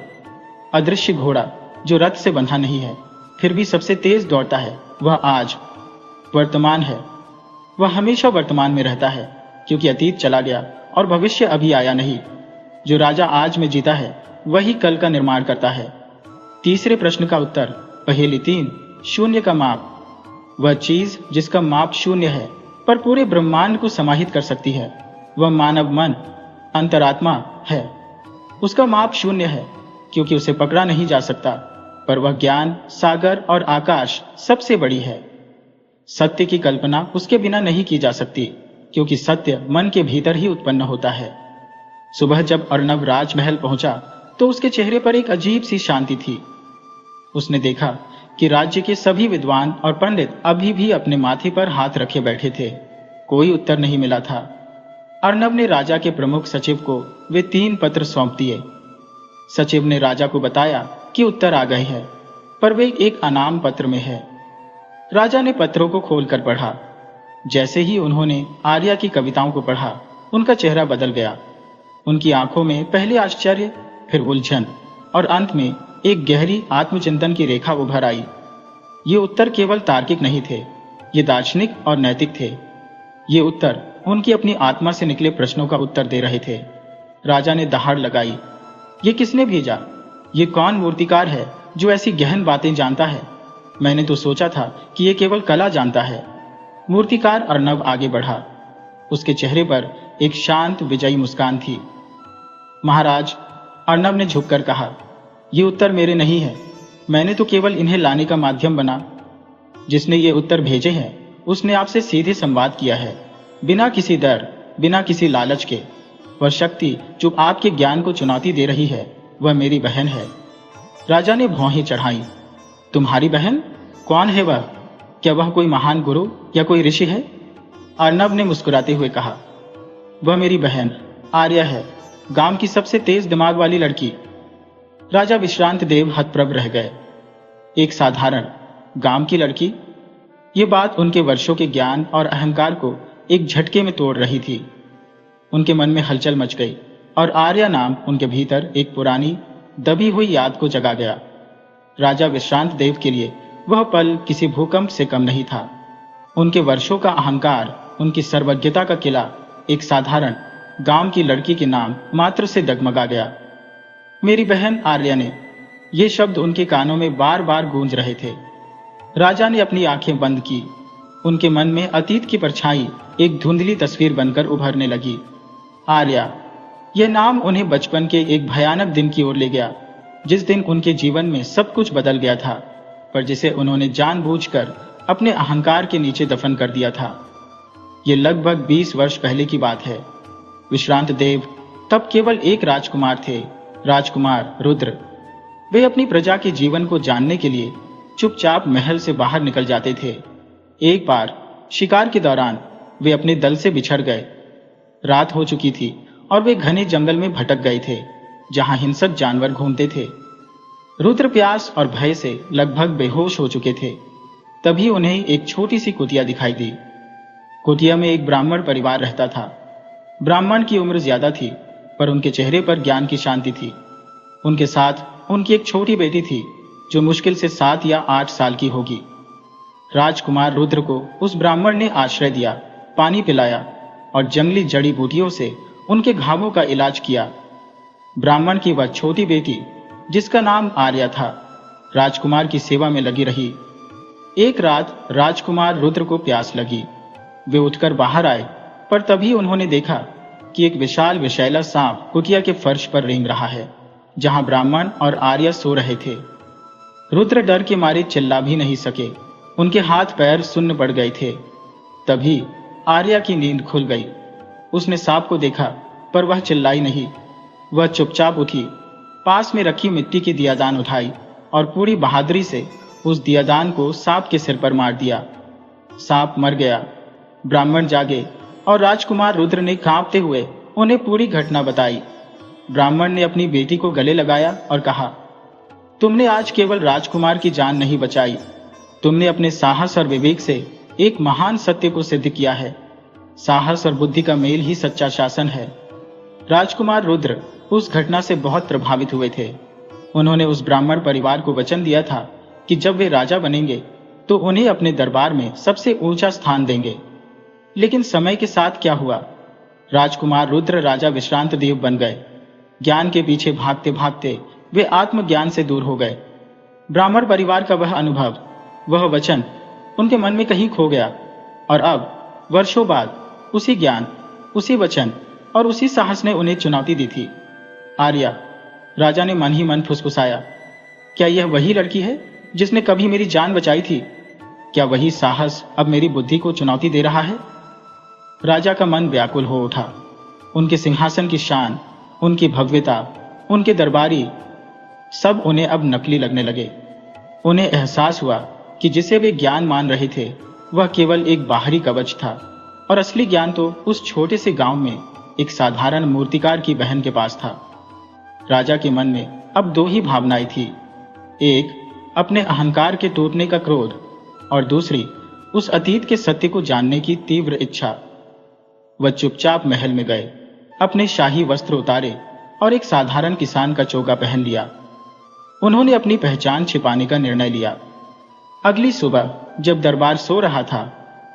अदृश्य घोड़ा जो रथ से बंधा नहीं है, फिर भी सबसे तेज दौड़ता है, वह आज वर्तमान है। वह हमेशा वर्तमान में रहता है, क्योंकि अतीत चला गया और भविष्य अभी आया नहीं। जो राजा आज में जीता है, वही कल का निर्माण करता है। तीसरे प्रश्न का उत्तर। पहेली 3, शून्य का माप। वह चीज जिसका माप शून्य है पर पूरे ब्रह्मांड को समाहित कर सकती है, वह मानव मन, अंतरात्मा है। उसका माप शून्य है क्योंकि उसे पकड़ा नहीं जा सकता, पर वह ज्ञान, सागर और आकाश सबसे बड़ी है। सत्य की कल्पना उसके बिना नहीं की जा सकती, क्योंकि सत्य मन के भीतर ही उत्पन्न होता है। सुबह जब अर्नब राजमहल पहुंचा तो उसके चेहरे पर एक अजीब सी शांति थी। उसने देखा कि राज्य के सभी विद्वान और पंडित अभी भी अपने माथे पर हाथ रखे बैठे थे। कोई उत्तर नहीं मिला था। अर्नब ने राजा के प्रमुख सचिव को वे 3 पत्र सौंप दिए। सचिव ने राजा को बताया कि उत्तर आ गए हैं, पर वे एक अनाम पत्र में है। राजा ने पत्रों को खोलकर पढ़ा। जैसे ही उन्होंने आर्या की कविताओं को पढ़ा, उनका चेहरा बदल गया। उनकी आंखों में पहले आश्चर्य, फिर उलझन और अंत में एक गहरी आत्मचिंतन की रेखा उभर आई। ये उत्तर केवल तार्किक नहीं थे, ये दार्शनिक और नैतिक थे। ये उत्तर उनकी अपनी आत्मा से निकले प्रश्नों का उत्तर दे रहे थे। राजा ने दहाड़ लगाई। ये किसने भेजा? ये कौन मूर्तिकार है जो ऐसी गहन बातें जानता है? मैंने तो सोचा था कि ये केवल कला जानता है। मूर्तिकार अर्नब आगे बढ़ा। उसके चेहरे पर एक शांत विजयी मुस्कान थी। महाराज, अर्नब ने झुककर कहा, ये उत्तर मेरे नहीं है। मैंने तो केवल इन्हें लाने का माध्यम बना। जिसने ये उत्तर भेजे हैं, उसने आपसे सीधे संवाद किया है, बिना किसी डर, बिना किसी लालच के। वह शक्ति जो आपके ज्ञान को चुनौती दे रही है, वह मेरी बहन है। राजा ने भौहें चढ़ाई। तुम्हारी बहन? कौन है वह? क्या वह कोई महान गुरु या कोई ऋषि है? अर्नब ने मुस्कुराते हुए कहा, वह मेरी बहन आर्या है, गांव की सबसे तेज दिमाग वाली लड़की। राजा विश्रांत देव हतप्रभ रह गए। एक साधारण गांव की लड़की? ये बात उनके वर्षों के ज्ञान और अहंकार को एक झटके में तोड़ रही थी। उनके मन में हलचल मच गई और आर्या नाम उनके भीतर एक पुरानी दबी हुई याद को जगा गया। राजा विश्रांत देव के लिए वह पल किसी भूकंप से कम नहीं था। उनके वर्षों का अहंकार, उनकी सर्वज्ञता का किला एक साधारण गांव की लड़की के नाम मात्र से डगमगा गया। मेरी बहन आर्या ने, ये शब्द उनके कानों में बार बार गूंज रहे थे। राजा ने अपनी आंखें बंद की। उनके मन में अतीत की परछाई एक धुंधली तस्वीर बनकर उभरने लगी। आर्या, यह नाम उन्हें बचपन के एक भयानक दिन की ओर ले गया, जिस दिन उनके जीवन में सब कुछ बदल गया था, पर जिसे उन्होंने जानबूझकर अपने अहंकार के नीचे दफन कर दिया था। यह लगभग 20 वर्ष पहले की बात है। विश्रांत देव तब केवल एक राजकुमार थे, राजकुमार रुद्र। वे अपनी प्रजा के जीवन को जानने के लिए चुपचाप महल से बाहर निकल जाते थे। एक बार शिकार के दौरान वे अपने दल से बिछड़ गए। रात हो चुकी थी और वे घने जंगल में भटक गए थे, जहां हिंसक जानवर घूमते थे। रुद्र प्यास और भय से लगभग बेहोश हो चुके थे। तभी उन्हें एक छोटी सी कुटिया दिखाई दी। कुटिया में एक ब्राह्मण परिवार रहता था। ब्राह्मण की उम्र ज्यादा थी, पर उनके चेहरे पर ज्ञान की शांति थी। उनके साथ उनकी एक छोटी बेटी थी, जो मुश्किल से 7 या 8 साल की होगी। राजकुमार रुद्र को उस ब्राह्मण ने आश्रय दिया, पानी पिलाया और जंगली जड़ी बूटियों से उनके घावों का इलाज किया। ब्राह्मण की वह छोटी बेटी, जिसका नाम आर्या था, राजकुमार की सेवा में लगी रही। एक रात राजकुमार रुद्र को प्यास लगी। वे उठकर बाहर आए, पर तभी उन्होंने देखा कि एक विशाल विषैला सांप कुटिया के फर्श पर रेंग रहा है, जहां ब्राह्मण और आर्या सो रहे थे। रुद्र डर के मारे चिल्ला भी नहीं सके। उनके हाथ पैर सुन्न पड़ गए थे। तभी आर्या की नींद खुल गई। उसने सांप को देखा, पर वह चिल्लाई नहीं। वह चुपचाप उठी, पास में रखी मिट्टी की दियादान उठाई और पूरी बहादुरी से उस दियादान को सांप के सिर पर मार दिया। सांप मर गया। ब्राह्मण जागे और राजकुमार रुद्र ने कांपते हुए उन्हें पूरी घटना बताई। ब्राह्मण ने अपनी बेटी को गले लगाया और कहा, तुमने आज केवल राजकुमार की जान नहीं बचाई, तुमने अपने साहस और विवेक से एक महान सत्य को सिद्ध किया है। साहस और बुद्धि का मेल ही सच्चा शासन है। राजकुमार रुद्र उस घटना से बहुत प्रभावित हुए थे। उन्होंने उस ब्राह्मण परिवार को वचन दिया था कि जब वे राजा बनेंगे तो उन्हें अपने दरबार में सबसे ऊंचा स्थान देंगे। लेकिन समय के साथ क्या हुआ? राजकुमार रुद्र राजा विश्रांत देव बन गए। ज्ञान के पीछे भागते भागते वे आत्मज्ञान से दूर हो गए। ब्राह्मण परिवार का वह अनुभव, वह वचन उनके मन में कहीं खो गया। और अब वर्षों बाद उसी ज्ञान, उसी वचन और उसी साहस ने उन्हें चुनौती दी थी। आर्या, राजा ने मन ही मन फुसफुसाया, क्या यह वही लड़की है जिसने कभी मेरी जान बचाई थी? क्या वही साहस अब मेरी बुद्धि को चुनौती दे रहा है? राजा का मन व्याकुल हो उठा। उनके सिंहासन की शान, उनकी भव्यता, उनके दरबारी, सब उन्हें अब नकली लगने लगे। उन्हें एहसास हुआ कि जिसे वे ज्ञान मान रहे थे वह केवल एक बाहरी कवच था, और असली ज्ञान तो उस छोटे से गांव में एक साधारण मूर्तिकार की बहन के पास था। राजा के मन में अब 2 ही भावनाएं थी, एक अपने अहंकार के टूटने का क्रोध और दूसरी उस अतीत के सत्य को जानने की तीव्र इच्छा। वह चुपचाप महल में गए, अपने शाही वस्त्र उतारे और एक साधारण किसान का चोगा पहन लिया। उन्होंने अपनी पहचान छिपाने का निर्णय लिया। अगली सुबह जब दरबार सो रहा था,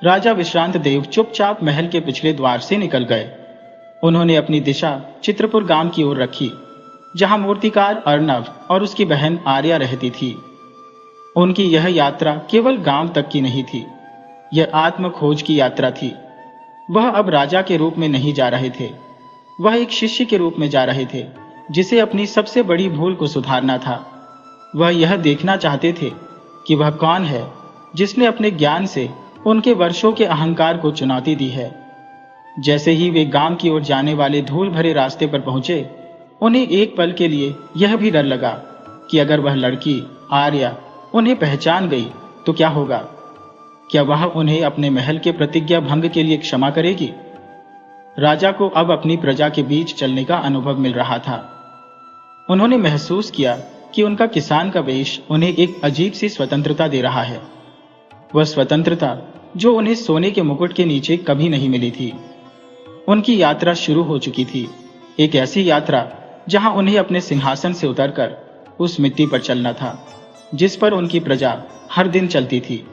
राजा विश्रांत देव चुपचाप महल के पिछले द्वार से निकल गए। उन्होंने अपनी दिशा चित्रपुर गांव की ओर रखी, जहां मूर्तिकार अर्णव और उसकी बहन आर्या रहती थी। उनकी यह यात्रा केवल गांव तक की नहीं थी, यह आत्म खोज की यात्रा थी। वह अब राजा के रूप में नहीं जा रहे थे, वह एक शिष्य के रूप में जा रहे थे, जिसे अपनी सबसे बड़ी भूल को सुधारना था। वह यह देखना चाहते थे कि वह कौन है जिसने अपने ज्ञान से उनके वर्षों के अहंकार को चुनौती दी है। जैसे ही वे गांव की ओर जाने वाले धूल भरे रास्ते पर पहुंचे, उन्हें एक पल के लिए यह भी डर लगा कि अगर वह लड़की आर्या उन्हें पहचान गई तो क्या होगा? क्या वह उन्हें अपने महल के प्रतिज्ञा भंग के लिए क्षमा करेगी? राजा को अब अपनी प्रजा के बीच चलने का अनुभव मिल रहा था। उन्होंने महसूस किया कि उनका किसान का वेश उन्हें एक अजीब सी स्वतंत्रता दे रहा है। वह स्वतंत्रता जो उन्हें सोने के मुकुट के नीचे कभी नहीं मिली थी। उनकी यात्रा शुरू हो चुकी थी, एक ऐसी यात्रा जहां उन्हें अपने सिंहासन से उतरकर उस मिट्टी पर चलना था जिस पर उनकी प्रजा हर दिन चलती थी।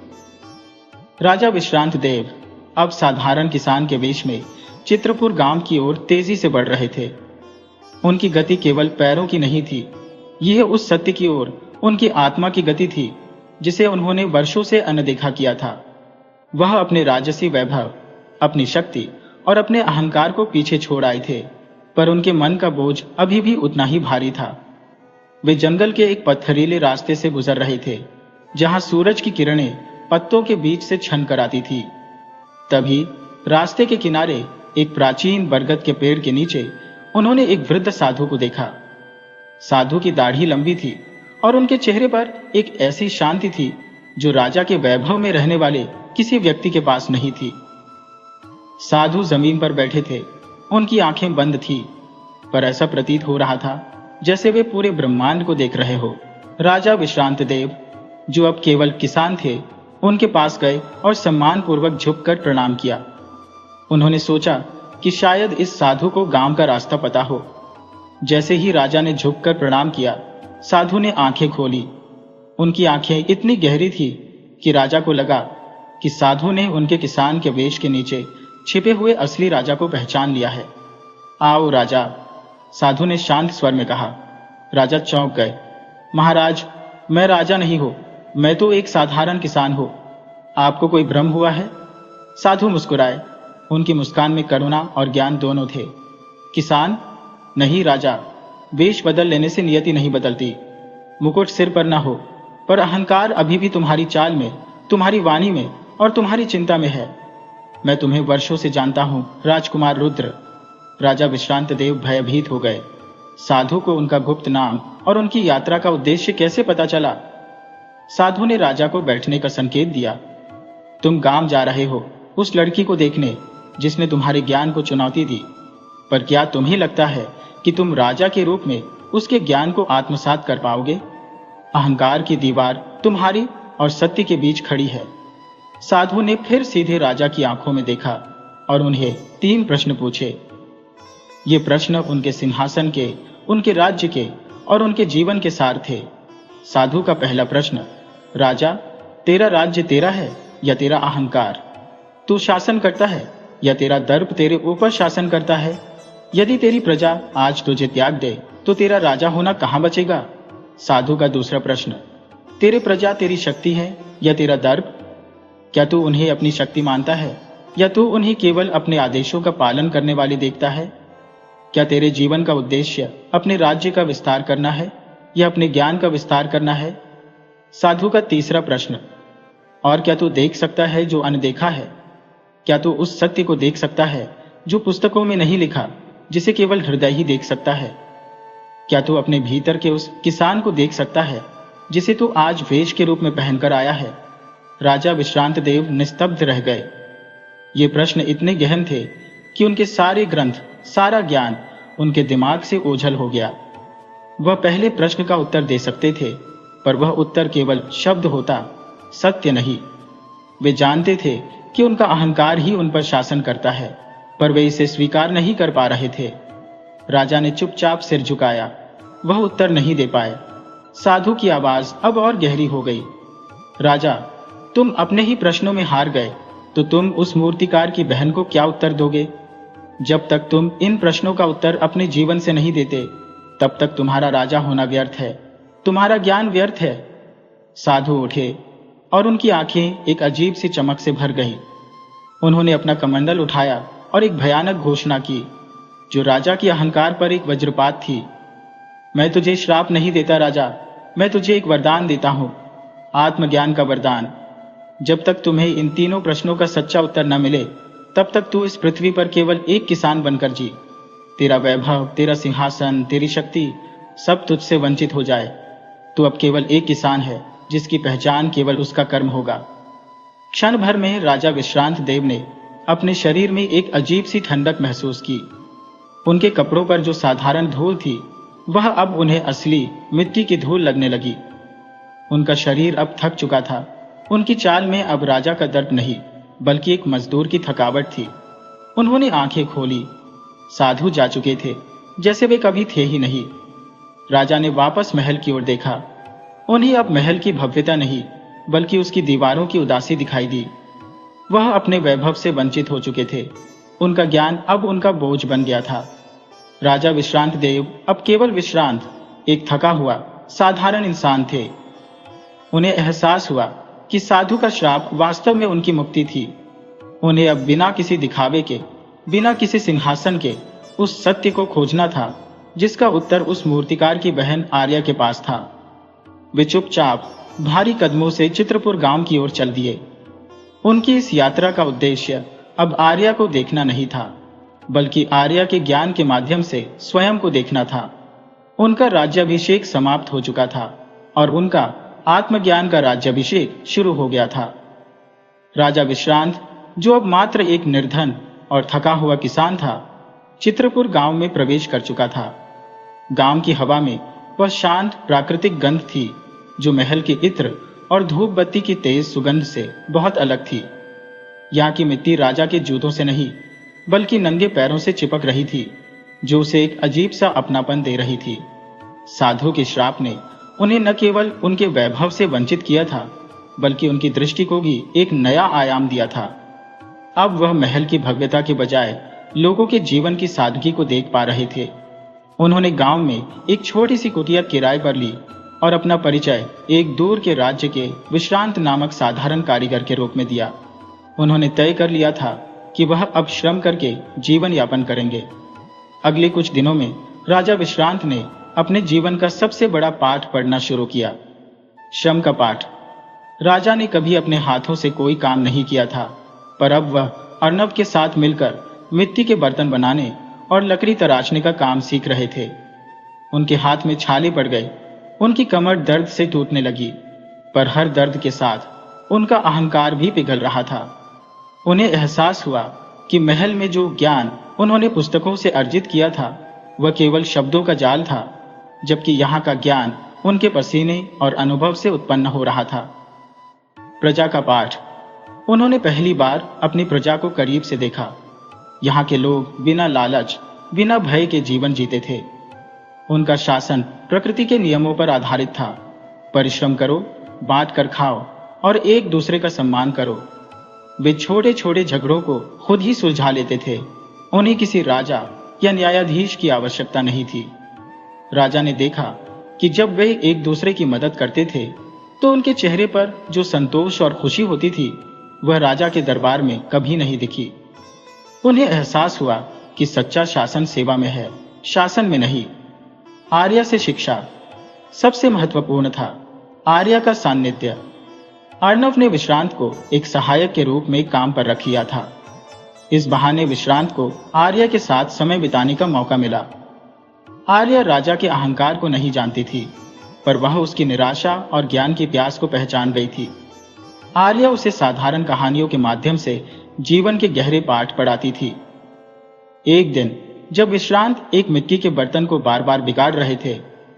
राजा विश्रांत देव अब साधारण किसान के वेश में चित्रपुर गांव की ओर तेजी से बढ़ रहे थे। उनकी गति केवल पैरों की नहीं थी, यह उस सत्य की ओर उनकी आत्मा की गति थी जिसे उन्होंने वर्षों से अनदेखा किया था। वह अपने राजसी वैभव, अपनी शक्ति और अपने अहंकार को पीछे छोड़ आए थे, पर उनके मन का बोझ अभी भी उतना ही भारी था। वे जंगल के एक पत्थरीले रास्ते से गुजर रहे थे, जहां सूरज की किरणें पत्तों के बीच से छन कर आती थी। तभी रास्ते के किनारे एक प्राचीन बरगद के पेड़ के नीचे उन्होंने एक वृद्ध साधु को देखा। साधु की दाढ़ी लंबी थी और उनके चेहरे पर एक ऐसी शांति थी जो राजा के वैभव में रहने वाले किसी व्यक्ति के पास नहीं थी। साधु जमीन पर बैठे थे, उनकी आंखें बंद थी, पर ऐसा प्रतीत हो रहा था जैसे वे पूरे ब्रह्मांड को देख रहे हो। राजा विश्रांत देव, जो अब केवल किसान थे, उनके पास गए और सम्मान पूर्वक झुककर प्रणाम किया। उन्होंने सोचा कि शायद इस साधु को गांव का रास्ता पता हो। जैसे ही राजा ने झुककर प्रणाम किया, साधु ने आंखें खोली। उनकी आंखें इतनी गहरी थी कि राजा को लगा कि साधु ने उनके किसान के वेश के नीचे छिपे हुए असली राजा को पहचान लिया है। आओ राजा, साधु ने शांत स्वर में कहा। राजा चौंक गए। महाराज, मैं राजा नहीं हूं, मैं तो एक साधारण किसान हूं। आपको कोई भ्रम हुआ है? साधु मुस्कुराए। उनकी मुस्कान में करुणा और ज्ञान दोनों थे। किसान? नहीं राजा, वेश बदल लेने से नियति नहीं बदलती। मुकुट सिर पर न हो, पर अहंकार अभी भी तुम्हारी चाल में, तुम्हारी वाणी में और तुम्हारी चिंता में है। मैं तुम्हें वर्षों से जानता हूं, राजकुमार रुद्र। राजा विश्रांत देव भयभीत हो गए। साधु को उनका गुप्त नाम और उनकी यात्रा का उद्देश्य कैसे पता चला? साधु ने राजा को बैठने का संकेत दिया। तुम गांव जा रहे हो उस लड़की को देखने जिसने तुम्हारे ज्ञान को चुनौती दी, पर क्या तुम्हें लगता है कि तुम राजा के रूप में उसके ज्ञान को आत्मसात कर पाओगे? अहंकार की दीवार तुम्हारी और सत्य के बीच खड़ी है। साधु ने फिर सीधे राजा की आंखों में देखा और उन्हें 3 प्रश्न पूछे। ये प्रश्न उनके सिंहासन के, उनके राज्य के और उनके जीवन के सार थे। साधु का पहला प्रश्न, राजा, तेरा राज्य तेरा है या तेरा अहंकार? तू शासन करता है या तेरा दर्प तेरे ऊपर शासन करता है? यदि तेरी प्रजा आज तुझे त्याग दे तो तेरा राजा होना कहां बचेगा? साधु का दूसरा प्रश्न, तेरे प्रजा तेरी शक्ति है या तेरा दर्प? क्या तू उन्हें अपनी शक्ति मानता है या तू उन्हें केवल अपने आदेशों का पालन करने वाले देखता है? क्या तेरे जीवन का उद्देश्य अपने राज्य का विस्तार करना है या अपने ज्ञान का विस्तार करना है? साधु का तीसरा प्रश्न, और क्या तू देख सकता है जो अनदेखा है? क्या तू उस सत्य को देख सकता है जो पुस्तकों में नहीं लिखा, जिसे केवल हृदय ही देख सकता है? क्या तू अपने भीतर के उस किसान को देख सकता है जिसे तू आज वेश के रूप में पहनकर आया है? राजा विश्रांत देव निस्तब्ध रह गए। ये प्रश्न इतने गहन थे कि उनके सारे ग्रंथ, सारा ज्ञान उनके दिमाग से ओझल हो गया। वह पहले प्रश्न का उत्तर दे सकते थे, पर वह उत्तर केवल शब्द होता, सत्य नहीं। वे जानते थे कि उनका अहंकार ही उन पर शासन करता है, पर वे इसे स्वीकार नहीं कर पा रहे थे। राजा ने चुपचाप सिर झुकाया। वह उत्तर नहीं दे पाए। साधु की आवाज अब और गहरी हो गई। राजा, तुम अपने ही प्रश्नों में हार गए, तो तुम उस मूर्तिकार की बहन को क्या उत्तर दोगे? जब तक तुम इन प्रश्नों का उत्तर अपने जीवन से नहीं देते, तब तक तुम्हारा राजा होना व्यर्थ है, तुम्हारा ज्ञान व्यर्थ है। साधु उठे और उनकी आंखें एक अजीब सी चमक से भर गईं। उन्होंने अपना कमंडल उठाया और एक भयानक घोषणा की, जो राजा की अहंकार पर एक वज्रपात थी। मैं तुझे श्राप नहीं देता राजा, मैं तुझे एक वरदान देता हूं, आत्मज्ञान का वरदान। जब तक तुम्हें इन तीनों प्रश्नों का सच्चा उत्तर न मिले, तब तक तू इस पृथ्वी पर केवल एक किसान बनकर जी। तेरा वैभव, तेरा सिंहासन, तेरी शक्ति सब तुझसे वंचित हो जाए। तू अब केवल एक किसान है जिसकी पहचान केवल उसका कर्म होगा। क्षण भर में राजा विश्रांत देव ने अपने शरीर में एक अजीब सी ठंडक महसूस की। उनके कपड़ों पर जो साधारण धूल थी, वह अब उन्हें असली मिट्टी की धूल लगने लगी। उनका शरीर अब थक चुका था। उनकी चाल में अब राजा का दर्द नहीं, बल्कि एक मजदूर की थकावट थी। उन्होंने आंखें खोली। साधु जा चुके थे, जैसे वे कभी थे ही नहीं। राजा ने वापस महल की ओर देखा। उन्हें अब महल की भव्यता नहीं, बल्कि उसकी दीवारों की उदासी दिखाई दी। वह अपने वैभव से वंचित हो चुके थे। उनका ज्ञान अब उनका बोझ बन गया था। राजा विश्रांत देव अब केवल विश्रांत, एक थका हुआ साधारण इंसान थे। उन्हें एहसास हुआ कि साधु का श्राप वास्तव में उनकी मुक्ति थी। उन्हें अब बिना किसी दिखावे के, बिना किसी सिंहासन के उस सत्य को खोजना था जिसका उत्तर उस मूर्तिकार की बहन आर्या के पास था। वे चुपचाप भारी कदमों से चित्रपुर गांव की ओर चल दिए। उनकी इस यात्रा का उद्देश्य अब आर्या को देखना नहीं था, बल्कि आर्या के ज्ञान के माध्यम से स्वयं को देखना था। उनका राज्याभिषेक समाप्त हो चुका था और उनका आत्मज्ञान का राज्याभिषेक शुरू हो गया था। राजा विश्रांत, जो अब मात्र एक निर्धन और थका हुआ किसान था, चित्रपुर गांव में प्रवेश कर चुका था। गांव की हवा में वह शांत प्राकृतिक गंध थी जो महल के इत्र और धूप बत्ती की तेज सुगंध से बहुत अलग थी। यहाँ की मिट्टी राजा के जूतों से नहीं बल्कि नंगे पैरों से चिपक रही थी, जो उसे एक अजीब सा अपनापन दे रही थी। साधु के श्राप ने उन्हें न केवल उनके वैभव से वंचित किया था, बल्कि उनकी दृष्टि को भी एक नया आयाम दिया था। अब वह महल की भव्यता के बजाय लोगों के जीवन की सादगी को देख पा रहे थे। उन्होंने गांव में एक छोटी सी कुटिया किराए पर ली और अपना परिचय एक दूर के राज्य के विश्रांत नामक साधारण कारीगर के रूप में दिया। उन्होंने तय कर लिया था कि वह अब श्रम करके जीवन यापन करेंगे। अगले कुछ दिनों में राजा विश्रांत ने अपने जीवन का सबसे बड़ा पाठ पढ़ना शुरू किया, श्रम का पाठ। राजा ने कभी अपने हाथों से कोई काम नहीं किया था, पर अब वह अर्नब के साथ मिलकर मिट्टी के बर्तन बनाने और लकड़ी तराशने का काम सीख रहे थे। उनके हाथ में छाले पड़ गए, उनकी कमर दर्द से टूटने लगी, पर हर दर्द के साथ उनका अहंकार भी पिघल रहा था। उन्हें एहसास हुआ कि महल में जो ज्ञान उन्होंने पुस्तकों से अर्जित किया था वह केवल शब्दों का जाल था, जबकि यहाँ का ज्ञान उनके पसीने और अनुभव से उत्पन्न हो रहा था। प्रजा का पाठ। उन्होंने पहली बार अपनी प्रजा को करीब से देखा। यहाँ के लोग बिना लालच, बिना भय के जीवन जीते थे। उनका शासन प्रकृति के नियमों पर आधारित था। परिश्रम करो, बांट कर खाओ और एक दूसरे का सम्मान करो। वे छोटे छोटे झगड़ों को खुद ही सुलझा लेते थे। उन्हें किसी राजा या न्यायाधीश की आवश्यकता नहीं थी। राजा ने देखा कि जब वे एक दूसरे की मदद करते थे तो उनके चेहरे पर जो संतोष और खुशी होती थी वह राजा के दरबार में कभी नहीं दिखी। उन्हें एहसास हुआ कि सच्चा शासन सेवा में है, शासन में नहीं। आर्या से शिक्षा सबसे महत्वपूर्ण था। आर्या का सान्निध्य। अर्नव ने विश्रांत को एक सहायक के रूप में काम पर रख लिया था। इस बहाने विश्रांत को आर्या के साथ समय बिताने का मौका मिला। आर्या राजा के अहंकार को नहीं जानती थी, पर वह उसकी निराशा और ज्ञान की प्यास को पहचान गई थी। आर्या उसे साधारण कहानियों के माध्यम से जीवन के गहरे पाठ पढ़ाती थी। एक दिन जब विश्रांत एक मिट्टी के बर्तन को बार बार बिगाड़ रहे थे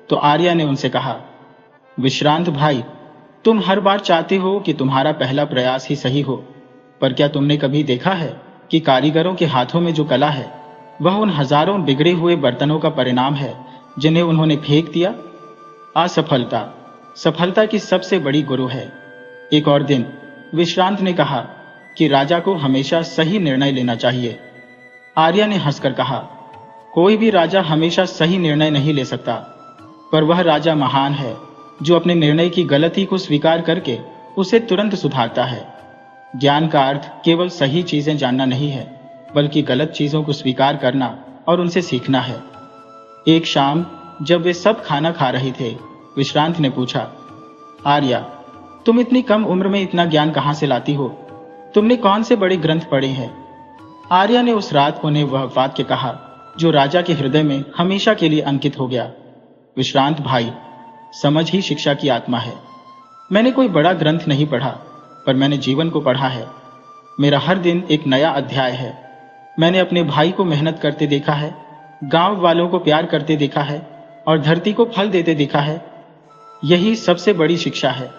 तो आर्या ने उनसे कहा, विश्रांत भाई, तुम हर बार चाहते हो कि तुम्हारा पहला प्रयास ही सही हो, पर क्या तुमने कभी देखा है कि कारीगरों के हाथों में जो कला है वह उन हजारों बिगड़े हुए बर्तनों का परिणाम है जिन्हें उन्होंने फेंक दिया? असफलता सफलता की सबसे बड़ी गुरु है। एक और दिन विश्रांत ने कहा कि राजा को हमेशा सही निर्णय लेना चाहिए। आर्या ने हंसकर कहा, कोई भी राजा हमेशा सही निर्णय नहीं ले सकता, पर वह राजा महान है जो अपने निर्णय की गलती को स्वीकार करके उसे तुरंत सुधारता है। ज्ञान का अर्थ केवल सही चीजें जानना नहीं है, बल्कि गलत चीजों को स्वीकार करना और उनसे सीखना है। एक शाम जब वे सब खाना खा रहे थे, विश्रांत ने पूछा, आर्या, तुम इतनी कम उम्र में इतना ज्ञान कहां से लाती हो? तुमने कौन से बड़े ग्रंथ पढ़े हैं? आर्या ने उस रात उन्हें वह वाक्य कहा जो राजा के हृदय में हमेशा के लिए अंकित हो गया, विश्रांत भाई, समझ ही शिक्षा की आत्मा है। मैंने कोई बड़ा ग्रंथ नहीं पढ़ा, पर मैंने जीवन को पढ़ा है। मेरा हर दिन एक नया अध्याय है। मैंने अपने भाई को मेहनत करते देखा है, गांव वालों को प्यार करते देखा है और धरती को फल देते देखा है। यही सबसे बड़ी शिक्षा है।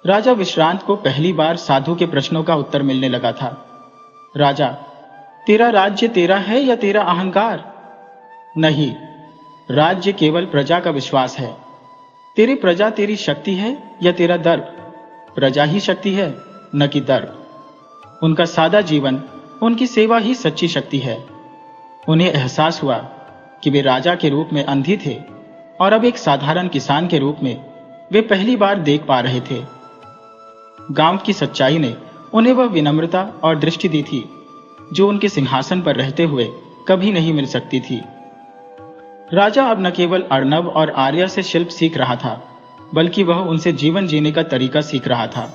राजा विश्रांत को पहली बार साधु के प्रश्नों का उत्तर मिलने लगा था। राजा, तेरा राज्य तेरा है या तेरा अहंकार? नहीं, राज्य केवल प्रजा का विश्वास है। तेरी प्रजा तेरी शक्ति है या तेरा दर्प? प्रजा ही शक्ति है, न कि दर्प। उनका सादा जीवन, उनकी सेवा ही सच्ची शक्ति है। उन्हें एहसास हुआ कि वे राजा के रूप में अंधी थे और अब एक साधारण किसान के रूप में वे पहली बार देख पा रहे थे। गांव की सच्चाई ने उन्हें वह विनम्रता और दृष्टि दी थी जो उनके सिंहासन पर रहते हुए कभी नहीं मिल सकती थी। राजा अब न केवल अर्नब और आर्या से शिल्प सीख रहा था, बल्कि वह उनसे जीवन जीने का तरीका सीख रहा था।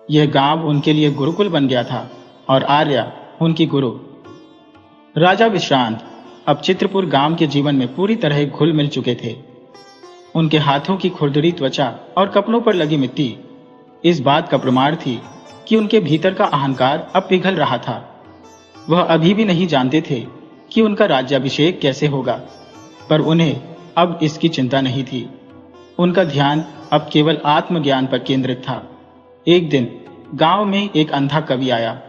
यह गांव उनके लिए गुरुकुल बन गया था और आर्या उनकी गुरु। राजा विश्रांत अब चित्रपुर गांव के जीवन में पूरी तरह घुल मिल चुके थे। उनके हाथों की खुरदरी त्वचा और कपड़ों पर लगी मिट्टी इस बात का प्रमाण थी कि उनके भीतर का अहंकार अब पिघल रहा था। वह अभी भी नहीं जानते थे कि उनका राज्याभिषेक कैसे होगा, पर उन्हें अब इसकी चिंता नहीं थी। उनका ध्यान अब केवल आत्मज्ञान पर केंद्रित था। एक दिन गांव में एक अंधा कवि आया।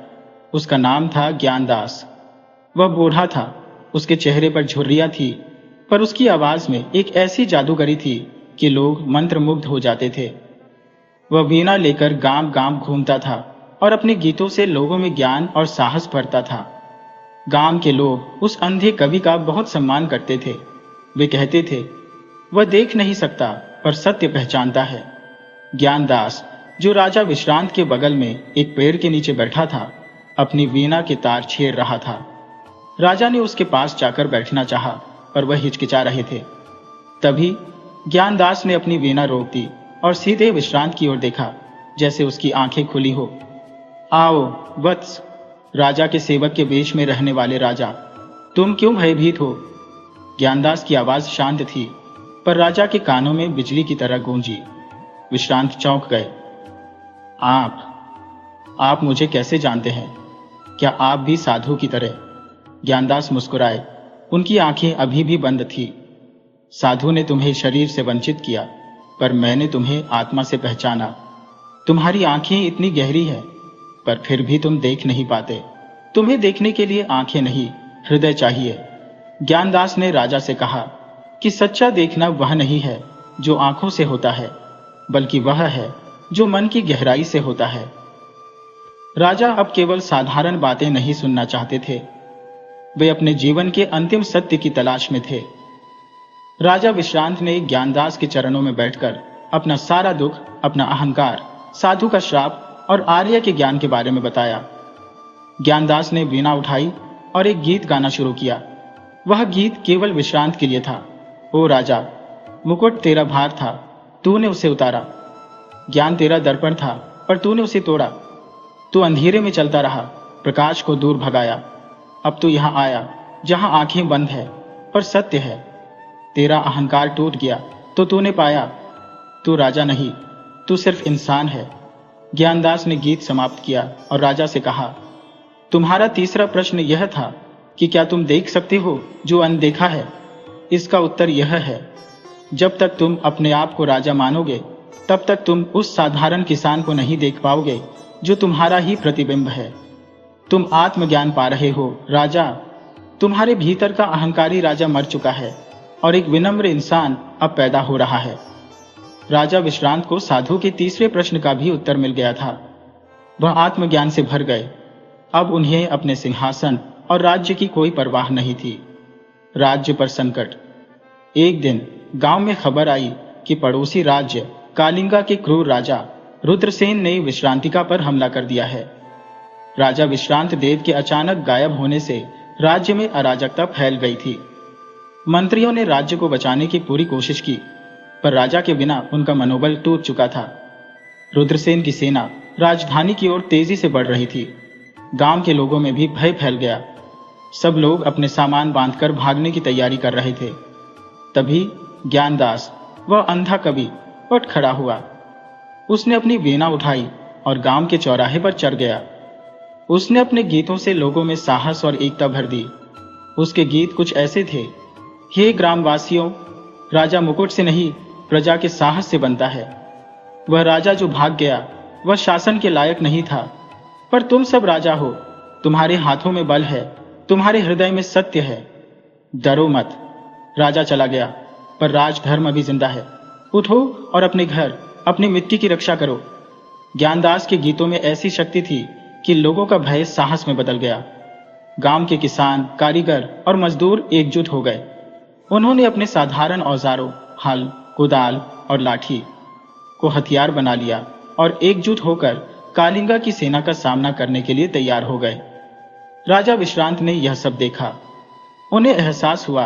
उसका नाम था ज्ञानदास। वह बूढ़ा था, उसके चेहरे पर झुर्रियां थी, पर उसकी आवाज में एक ऐसी जादूगरी थी कि लोग मंत्रमुग्ध हो जाते थे। वह वीणा लेकर गांव गांव घूमता था और अपने गीतों से लोगों में ज्ञान और साहस भरता था। गांव के लोग उस अंधे कवि का बहुत सम्मान करते थे। वे कहते थे, वह देख नहीं सकता पर सत्य पहचानता है। ज्ञानदास, जो राजा विश्रांत के बगल में एक पेड़ के नीचे बैठा था, अपनी वीणा के तार छेड़ रहा था। राजा ने उसके पास जाकर बैठना चाहा, पर वह हिचकिचा रहे थे। तभी ज्ञानदास ने अपनी वीणा रोक दी और सीधे विश्रांत की ओर देखा, जैसे उसकी आंखें खुली हो। आओ वत्स, राजा के सेवक के वेश में रहने वाले राजा, तुम क्यों भयभीत हो? ज्ञानदास की आवाज शांत थी, पर राजा के कानों में बिजली की तरह गूंजी। विश्रांत चौंक गए। आप मुझे कैसे जानते हैं? क्या आप भी साधु की तरह? ज्ञानदास मुस्कुराए। उनकी आंखें अभी भी बंद थी। साधु ने तुम्हें शरीर से वंचित किया, पर मैंने तुम्हें आत्मा से पहचाना। तुम्हारी आंखें इतनी गहरी है, पर फिर भी तुम देख नहीं पाते। तुम्हें देखने के लिए आंखें नहीं, हृदय चाहिए। ज्ञानदास ने राजा से कहा कि सच्चा देखना वह नहीं है जो आंखों से होता है, बल्कि वह है जो मन की गहराई से होता है। राजा अब केवल साधारण बातें नहीं सुनना चाहते थे, वे अपने जीवन के अंतिम सत्य की तलाश में थे। राजा विश्रांत ने ज्ञानदास के चरणों में बैठकर अपना सारा दुख, अपना अहंकार, साधु का श्राप और आर्य के ज्ञान के बारे में बताया। ज्ञानदास ने वीणा उठाई और एक गीत गाना शुरू किया। वह गीत केवल विश्रांत के लिए था। ओ राजा, मुकुट तेरा भार था, तूने उसे उतारा। ज्ञान तेरा दर्पण था, पर तूने उसे तोड़ा। तू अंधेरे में चलता रहा, प्रकाश को दूर भगाया। अब तू यहां आया जहां आंखें बंद है पर सत्य है। तेरा अहंकार टूट गया तो तूने पाया, तू राजा नहीं, तू सिर्फ इंसान है। ज्ञानदास ने गीत समाप्त किया और राजा से कहा, तुम्हारा तीसरा प्रश्न यह था कि क्या तुम देख सकते हो जो अनदेखा है? इसका उत्तर यह है, जब तक तुम अपने आप को राजा मानोगे, तब तक तुम उस साधारण किसान को नहीं देख पाओगे जो तुम्हारा ही प्रतिबिंब है। तुम आत्मज्ञान पा रहे हो राजा। तुम्हारे भीतर का अहंकारी राजा मर चुका है और एक विनम्र इंसान अब पैदा हो रहा है। राजा विश्रांत को साधु के तीसरे प्रश्न का भी उत्तर मिल गया था। वह आत्मज्ञान से भर गए। अब उन्हें अपने सिंहासन और राज्य की कोई परवाह नहीं थी। राज्य पर संकट। एक दिन गांव में खबर आई कि पड़ोसी राज्य कालिंगा के क्रूर राजा रुद्रसेन ने विश्रांतिका पर हमला कर दिया है। राजा विश्रांत देव के अचानक गायब होने से राज्य में अराजकता फैल गई थी। मंत्रियों ने राज्य को बचाने की पूरी कोशिश की, पर राजा के बिना उनका मनोबल टूट चुका था। रुद्रसेन की सेना राजधानी की ओर तेजी से बढ़ रही थी। गांव के लोगों में भी भय फैल गया। सब लोग अपने सामान बांधकर भागने की तैयारी कर रहे थे। तभी ज्ञानदास, वह अंधा कवि, उठ खड़ा हुआ। उसने अपनी वीणा उठाई और गांव के चौराहे पर चढ़ गया। उसने अपने गीतों से लोगों में साहस और एकता भर दी। उसके गीत कुछ ऐसे थे, हे ग्रामवासियों, राजा मुकुट से नहीं, प्रजा के साहस से बनता है। वह राजा जो भाग गया, वह शासन के लायक नहीं था, पर तुम सब राजा हो। तुम्हारे हाथों में बल है, तुम्हारे हृदय में सत्य है। डरो मत। राजा चला गया, पर राजधर्म अभी जिंदा है। उठो और अपने घर, अपनी मिट्टी की रक्षा करो। ज्ञानदास के गीतों में ऐसी शक्ति थी कि लोगों का भय साहस में बदल गया। गांव के किसान, कारीगर और मजदूर एकजुट हो गए। उन्होंने अपने साधारण औजारों, हल, कुदाल और लाठी को हथियार बना लिया और एकजुट होकर कालिंगा की सेना का सामना करने के लिए तैयार हो गए। राजा विश्रांत ने यह सब देखा। उन्हें एहसास हुआ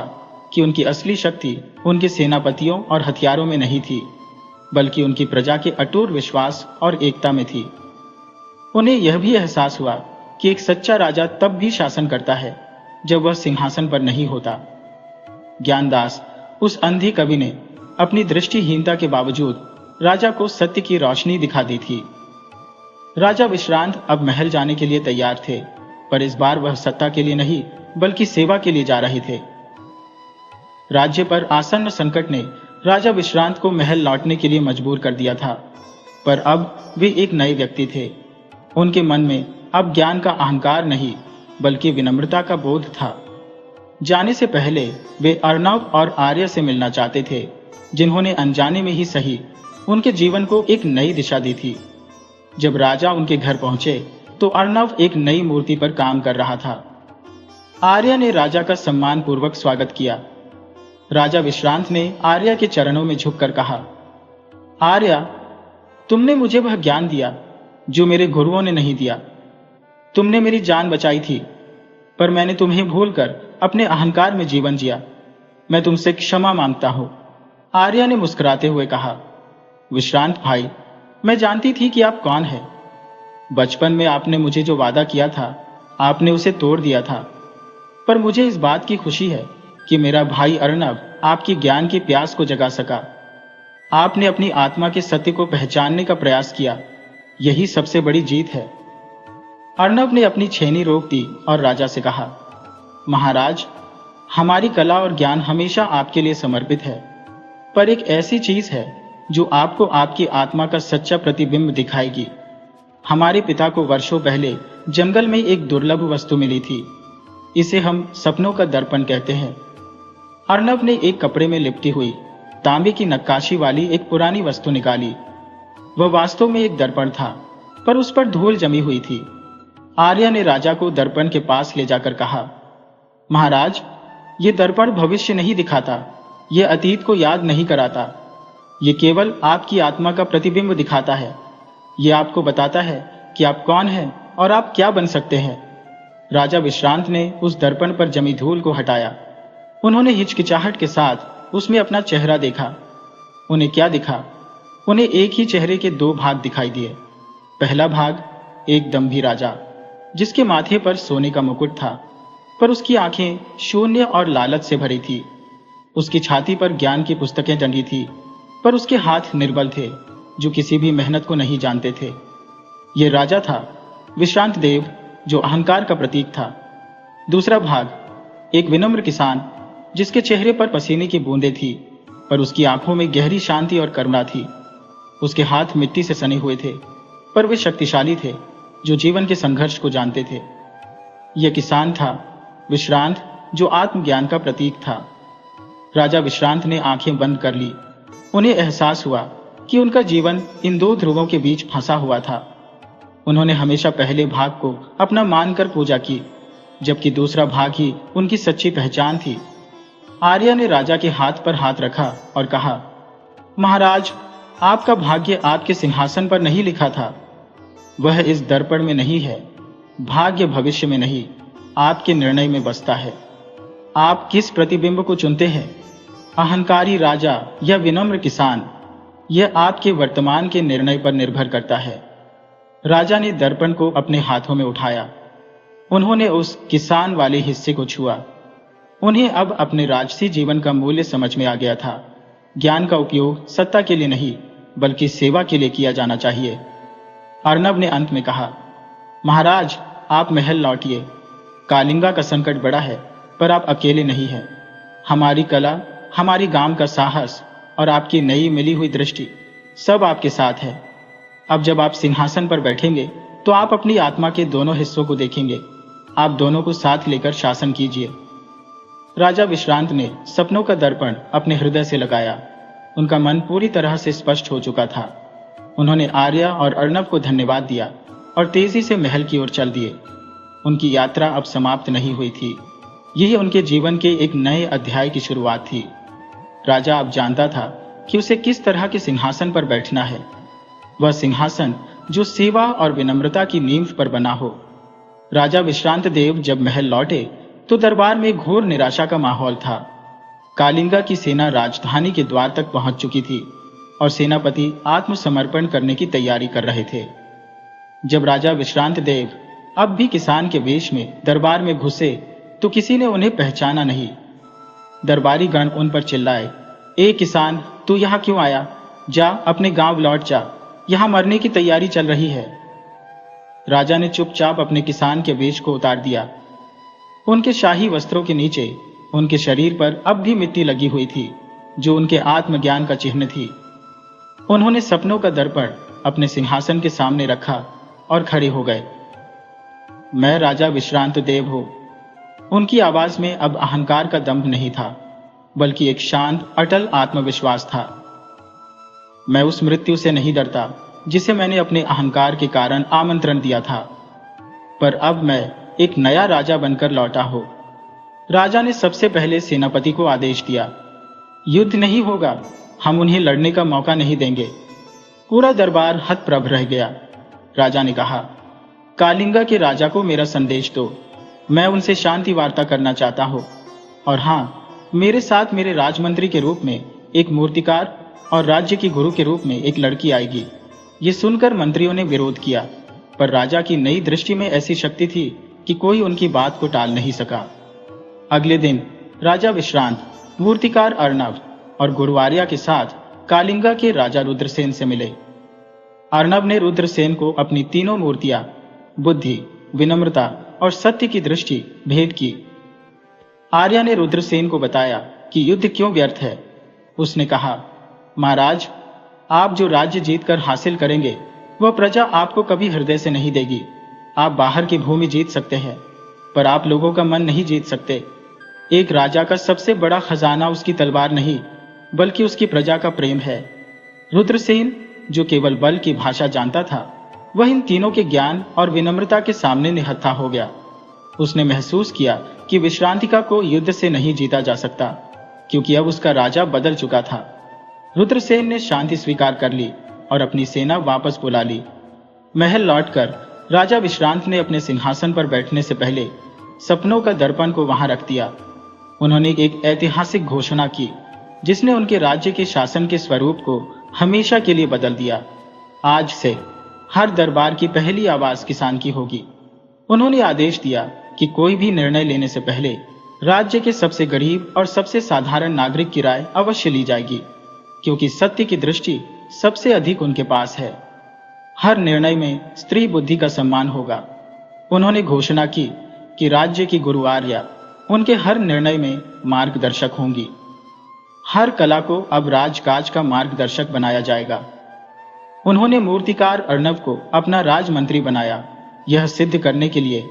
कि उनकी असली शक्ति उनके सेनापतियों और हथियारों में नहीं थी, बल्कि उनकी प्रजा के अटूट विश्वास और एकता में थी। उन्हें यह भी एहसास हुआ कि एक सच्चा राजा तब भी शासन करता है जब वह सिंहासन पर नहीं होता। ज्ञानदास, उस अंधी कवि ने अपनी दृष्टिहीनता के बावजूद राजा को सत्य की रोशनी दिखा दी थी। राजा विश्रांत अब महल जाने के लिए तैयार थे। पर इस बार वह सत्ता के लिए नहीं बल्कि सेवा के लिए जा रहे थे। राज्य पर आसन्न संकट ने राजा विश्रांत को महल लौटने के लिए मजबूर कर दिया था, पर अब वे एक नए व्यक्ति थे। उनके मन में अब ज्ञान का अहंकार नहीं बल्कि विनम्रता का बोध था। जाने से पहले वे अर्णव और आर्य से मिलना चाहते थे, जिन्होंने अनजाने में ही सही उनके जीवन को एक नई दिशा दी थी। जब राजा उनके घर पहुंचे तो अर्णव एक नई मूर्ति पर काम कर रहा था। आर्य ने राजा का सम्मान पूर्वक स्वागत किया। राजा विश्रांत ने आर्य के चरणों में झुककर कहा, आर्य, तुमने मुझे वह ज्ञान दिया जो मेरे गुरुओं ने नहीं दिया। तुमने मेरी जान बचाई थी, पर मैंने तुम्हें भूलकर अपने अहंकार में जीवन जिया। मैं तुमसे क्षमा मांगता हूं। आर्य ने मुस्कुराते हुए कहा, विश्रांत भाई, मैं जानती थी कि आप कौन हैं। बचपन में आपने मुझे जो वादा किया था, आपने उसे तोड़ दिया था, पर मुझे इस बात की खुशी है कि मेरा भाई अर्णव आपकी ज्ञान की प्यास को जगा सका। आपने अपनी आत्मा के सत्य को पहचानने का प्रयास किया, यही सबसे बड़ी जीत है। अर्णव ने अपनी छेनी रोक दी और राजा से कहा, महाराज, हमारी कला और ज्ञान हमेशा आपके लिए समर्पित है, पर एक ऐसी चीज है जो आपको आपकी आत्मा का सच्चा प्रतिबिंब दिखाएगी। हमारे पिता को वर्षों पहले जंगल में एक दुर्लभ वस्तु मिली थी। इसे हम सपनों का दर्पण कहते हैं। अर्णव ने एक कपड़े में लिपटी हुई तांबे की नक्काशी वाली एक पुरानी वस्तु निकाली। वह वास्तव में एक दर्पण था, पर उस पर धूल जमी हुई थी। आर्य ने राजा को दर्पण के पास ले जाकर कहा, महाराज, ये दर्पण भविष्य नहीं दिखाता, यह अतीत को याद नहीं कराता। ये केवल आपकी आत्मा का प्रतिबिंब दिखाता है। ये आपको बताता है कि आप कौन हैं और आप क्या बन सकते हैं। राजा विश्रांत ने उस दर्पण पर जमी धूल को हटाया। उन्होंने हिचकिचाहट के साथ उसमें अपना चेहरा देखा। उन्हें क्या दिखा? उन्हें एक ही चेहरे के दो भाग दिखाई दिए। पहला भाग एक दंभी राजा, जिसके माथे पर सोने का मुकुट था, पर उसकी आंखें शून्य और लालच से भरी थी। उसकी छाती पर ज्ञान की पुस्तकें टंगी थी, पर उसके हाथ निर्बल थे, जो किसी भी मेहनत को नहीं जानते थे। ये राजा था विश्रांत देव, जो अहंकार का प्रतीक था। दूसरा भाग एक विनम्र किसान, जिसके चेहरे पर पसीने की बूंदें थी, पर उसकी आंखों में गहरी शांति और करुणा थी। उसके हाथ मिट्टी से सने हुए थे, पर वे शक्तिशाली थे, जो जीवन के संघर्ष को जानते थे। यह किसान था विश्रांत, जो आत्मज्ञान का प्रतीक था। राजा विश्रांत ने आंखें बंद कर ली। उन्हें एहसास हुआ कि उनका जीवन इन दो ध्रुवों के बीच फंसा हुआ था। उन्होंने हमेशा पहले भाग को अपना मानकर पूजा की, जबकि दूसरा भाग ही उनकी सच्ची पहचान थी। आर्य ने राजा के हाथ पर हाथ रखा और कहा, महाराज, आपका भाग्य आपके सिंहासन पर नहीं लिखा था। वह इस दर्पण में नहीं है। भाग्य भविष्य में नहीं, आपके निर्णय में बसता है। आप किस प्रतिबिंब को चुनते हैं, अहंकारी राजा या विनम्र किसान, यह आपके वर्तमान के निर्णय पर निर्भर करता है। राजा ने दर्पण को अपने हाथों में उठाया। उन्होंने उस किसान वाले हिस्से को छुआ। उन्हें अब अपने राजसी जीवन का मूल्य समझ में आ गया था। ज्ञान का उपयोग सत्ता के लिए नहीं बल्कि सेवा के लिए किया जाना चाहिए। अर्णव ने अंत में कहा, महाराज, आप महल लौटिए। कालिंगा का संकट बड़ा है, पर आप अकेले नहीं हैं। हमारी कला, हमारी गांव का साहस और आपकी नई मिली हुई दृष्टि सब आपके साथ है। अब जब आप सिंहासन पर बैठेंगे तो आप अपनी आत्मा के दोनों हिस्सों को देखेंगे। आप दोनों को साथ लेकर शासन कीजिए। राजा विश्रांत ने सपनों का दर्पण अपने हृदय से लगाया। उनका मन पूरी तरह से स्पष्ट हो चुका था। उन्होंने आर्य और अर्णव को धन्यवाद दिया और तेजी से महल की ओर चल दिए। उनकी यात्रा अब समाप्त नहीं हुई थी। यही उनके जीवन के एक नए अध्याय की शुरुआत थी। राजा अब जानता था कि उसे किस तरह के सिंहासन पर बैठना है। वह सिंहासन जो सेवा और विनम्रता की नींव पर बना हो। राजा विश्रांत देव जब महल लौटे तो दरबार में घोर निराशा का माहौल था। कालिंगा की सेना राजधानी के द्वार तक पहुंच चुकी थी और सेनापति आत्मसमर्पण करने की तैयारी कर रहे थे। जब राजा विश्रांत देव अब भी किसान के वेश में दरबार में घुसे तो किसी ने उन्हें पहचाना नहीं। दरबारी गण उन पर चिल्लाए, ए किसान, तू यहाँ क्यों आया? जा, अपने गांव लौट जा, यहाँ मरने की तैयारी चल रही है। राजा ने चुपचाप अपने किसान के वेश को उतार दिया। उनके शाही वस्त्रों के नीचे उनके शरीर पर अब भी मिट्टी लगी हुई थी, जो उनके आत्मज्ञान का चिन्ह थी। उन्होंने सपनों का दर्पण अपने सिंहासन के सामने रखा और खड़े हो गए। मैं राजा विश्रांत देव हूं। उनकी आवाज में अब अहंकार का दंभ नहीं था, बल्कि एक शांत अटल आत्मविश्वास था। मैं उस मृत्यु से नहीं डरता जिसे मैंने अपने अहंकार के कारण आमंत्रण दिया था, पर अब मैं एक नया राजा बनकर लौटा हूं। राजा ने सबसे पहले सेनापति को आदेश दिया, युद्ध नहीं होगा, हम उन्हें लड़ने का मौका नहीं देंगे। पूरा दरबार हतप्रभ रह गया। राजा ने कहा, कालिंगा के राजा को मेरा संदेश दो। मैं उनसे शांति वार्ता करना चाहता हूं, और हां, मेरे साथ मेरे राजमंत्री के रूप में एक मूर्तिकार और राज्य की गुरु के रूप में एक लड़की आएगी। ये सुनकर मंत्रियों ने विरोध किया, पर राजा की नई दृष्टि में ऐसी शक्ति थी कि कोई उनकी बात को टाल नहीं सका। अगले दिन राजा विश्रांत, मूर्तिकार अर्णव और गुरुवार्या के साथ कालिंगा के राजा रुद्रसेन से मिले। अर्णव ने रुद्रसेन को अपनी तीनों मूर्तियां बुद्धि, विनम्रता और सत्य की दृष्टि भेंट की। आर्या ने रुद्रसेन को बताया कि युद्ध क्यों व्यर्थ है। उसने कहा, महाराज, आप जो राज्य जीतकर हासिल करेंगे वह प्रजा आपको कभी हृदय से नहीं देगी। आप बाहर की भूमि जीत सकते हैं, पर आप लोगों का मन नहीं जीत सकते। एक राजा का सबसे बड़ा खजाना उसकी तलवार नहीं, बल्कि उसकी प्रजा का प्रेम है। रुद्रसेन, जो केवल बल की भाषा जानता था, वह इन तीनों के ज्ञान और विनम्रता के सामने निहत्था हो गया। उसने महसूस किया कि विश्रांतिका को युद्ध से नहीं जीता जा सकता, क्योंकि अब उसका राजा बदल चुका था। रुद्रसेन ने शांति स्वीकार कर ली और अपनी सेना वापस बुला ली। महल लौटकर राजा विश्रांत ने अपने सिंहासन पर बैठने से पहले सपनों का दर्पण को वहां रख दिया। उन्होंने एक ऐतिहासिक घोषणा की, जिसने उनके राज्य के शासन के स्वरूप को हमेशा के लिए बदल दिया। आज से हर दरबार की पहली आवाज किसान की होगी। उन्होंने आदेश दिया कि कोई भी निर्णय लेने से पहले राज्य के सबसे गरीब और सबसे साधारण नागरिक की राय अवश्य ली जाएगी, क्योंकि सत्य की दृष्टि सबसे अधिक उनके पास है। हर निर्णय में स्त्री बुद्धि का सम्मान होगा। उन्होंने घोषणा की कि राज्य की गुरु आर्या उनके हर निर्णय में मार्गदर्शक होंगी। हर कला को अब राजकाज का मार्गदर्शक बनाया जाएगा। उन्होंने मूर्तिकार अर्णव को अपना राजमंत्री बनाया, यह सिद्ध करने के लिए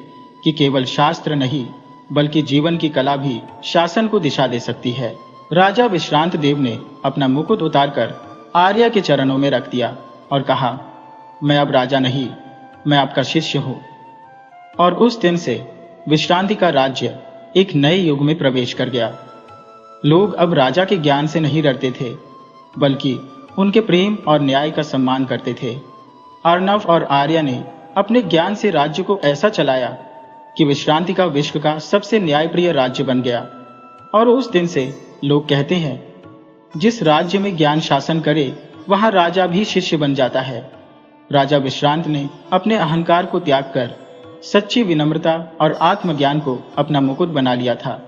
कि केवल शास्त्र नहीं, बल्कि जीवन की कला भी शासन को दिशा दे सकती है। राजा विश्रांत देव ने अपना मुकुट उतारकर आर्या के चरणों में रख दिया और कहा, मैं अब राजा नहीं, मैं आपका शिष्य हूं। और उस दिन से विश्रांति का राज्य एक नए युग में प्रवेश कर गया। लोग अब राजा के ज्ञान से नहीं डरते थे, बल्कि उनके प्रेम और न्याय का सम्मान करते थे। अर्णव और आर्या ने अपने ज्ञान से राज्य को ऐसा चलाया कि विश्रांति का विश्व का सबसे न्यायप्रिय राज्य बन गया। और उस दिन से लोग कहते हैं, जिस राज्य में ज्ञान शासन करे वहां राजा भी शिष्य बन जाता है। राजा विश्रांत ने अपने अहंकार को त्याग कर सच्ची विनम्रता और आत्मज्ञान को अपना मुकुट बना लिया था।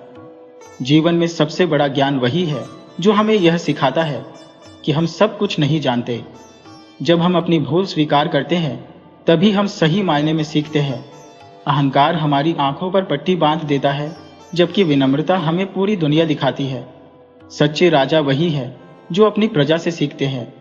जीवन में सबसे बड़ा ज्ञान वही है जो हमें यह सिखाता है कि हम सब कुछ नहीं जानते। जब हम अपनी भूल स्वीकार करते हैं, तभी हम सही मायने में सीखते हैं। अहंकार हमारी आंखों पर पट्टी बांध देता है, जबकि विनम्रता हमें पूरी दुनिया दिखाती है। सच्चे राजा वही है जो अपनी प्रजा से सीखते हैं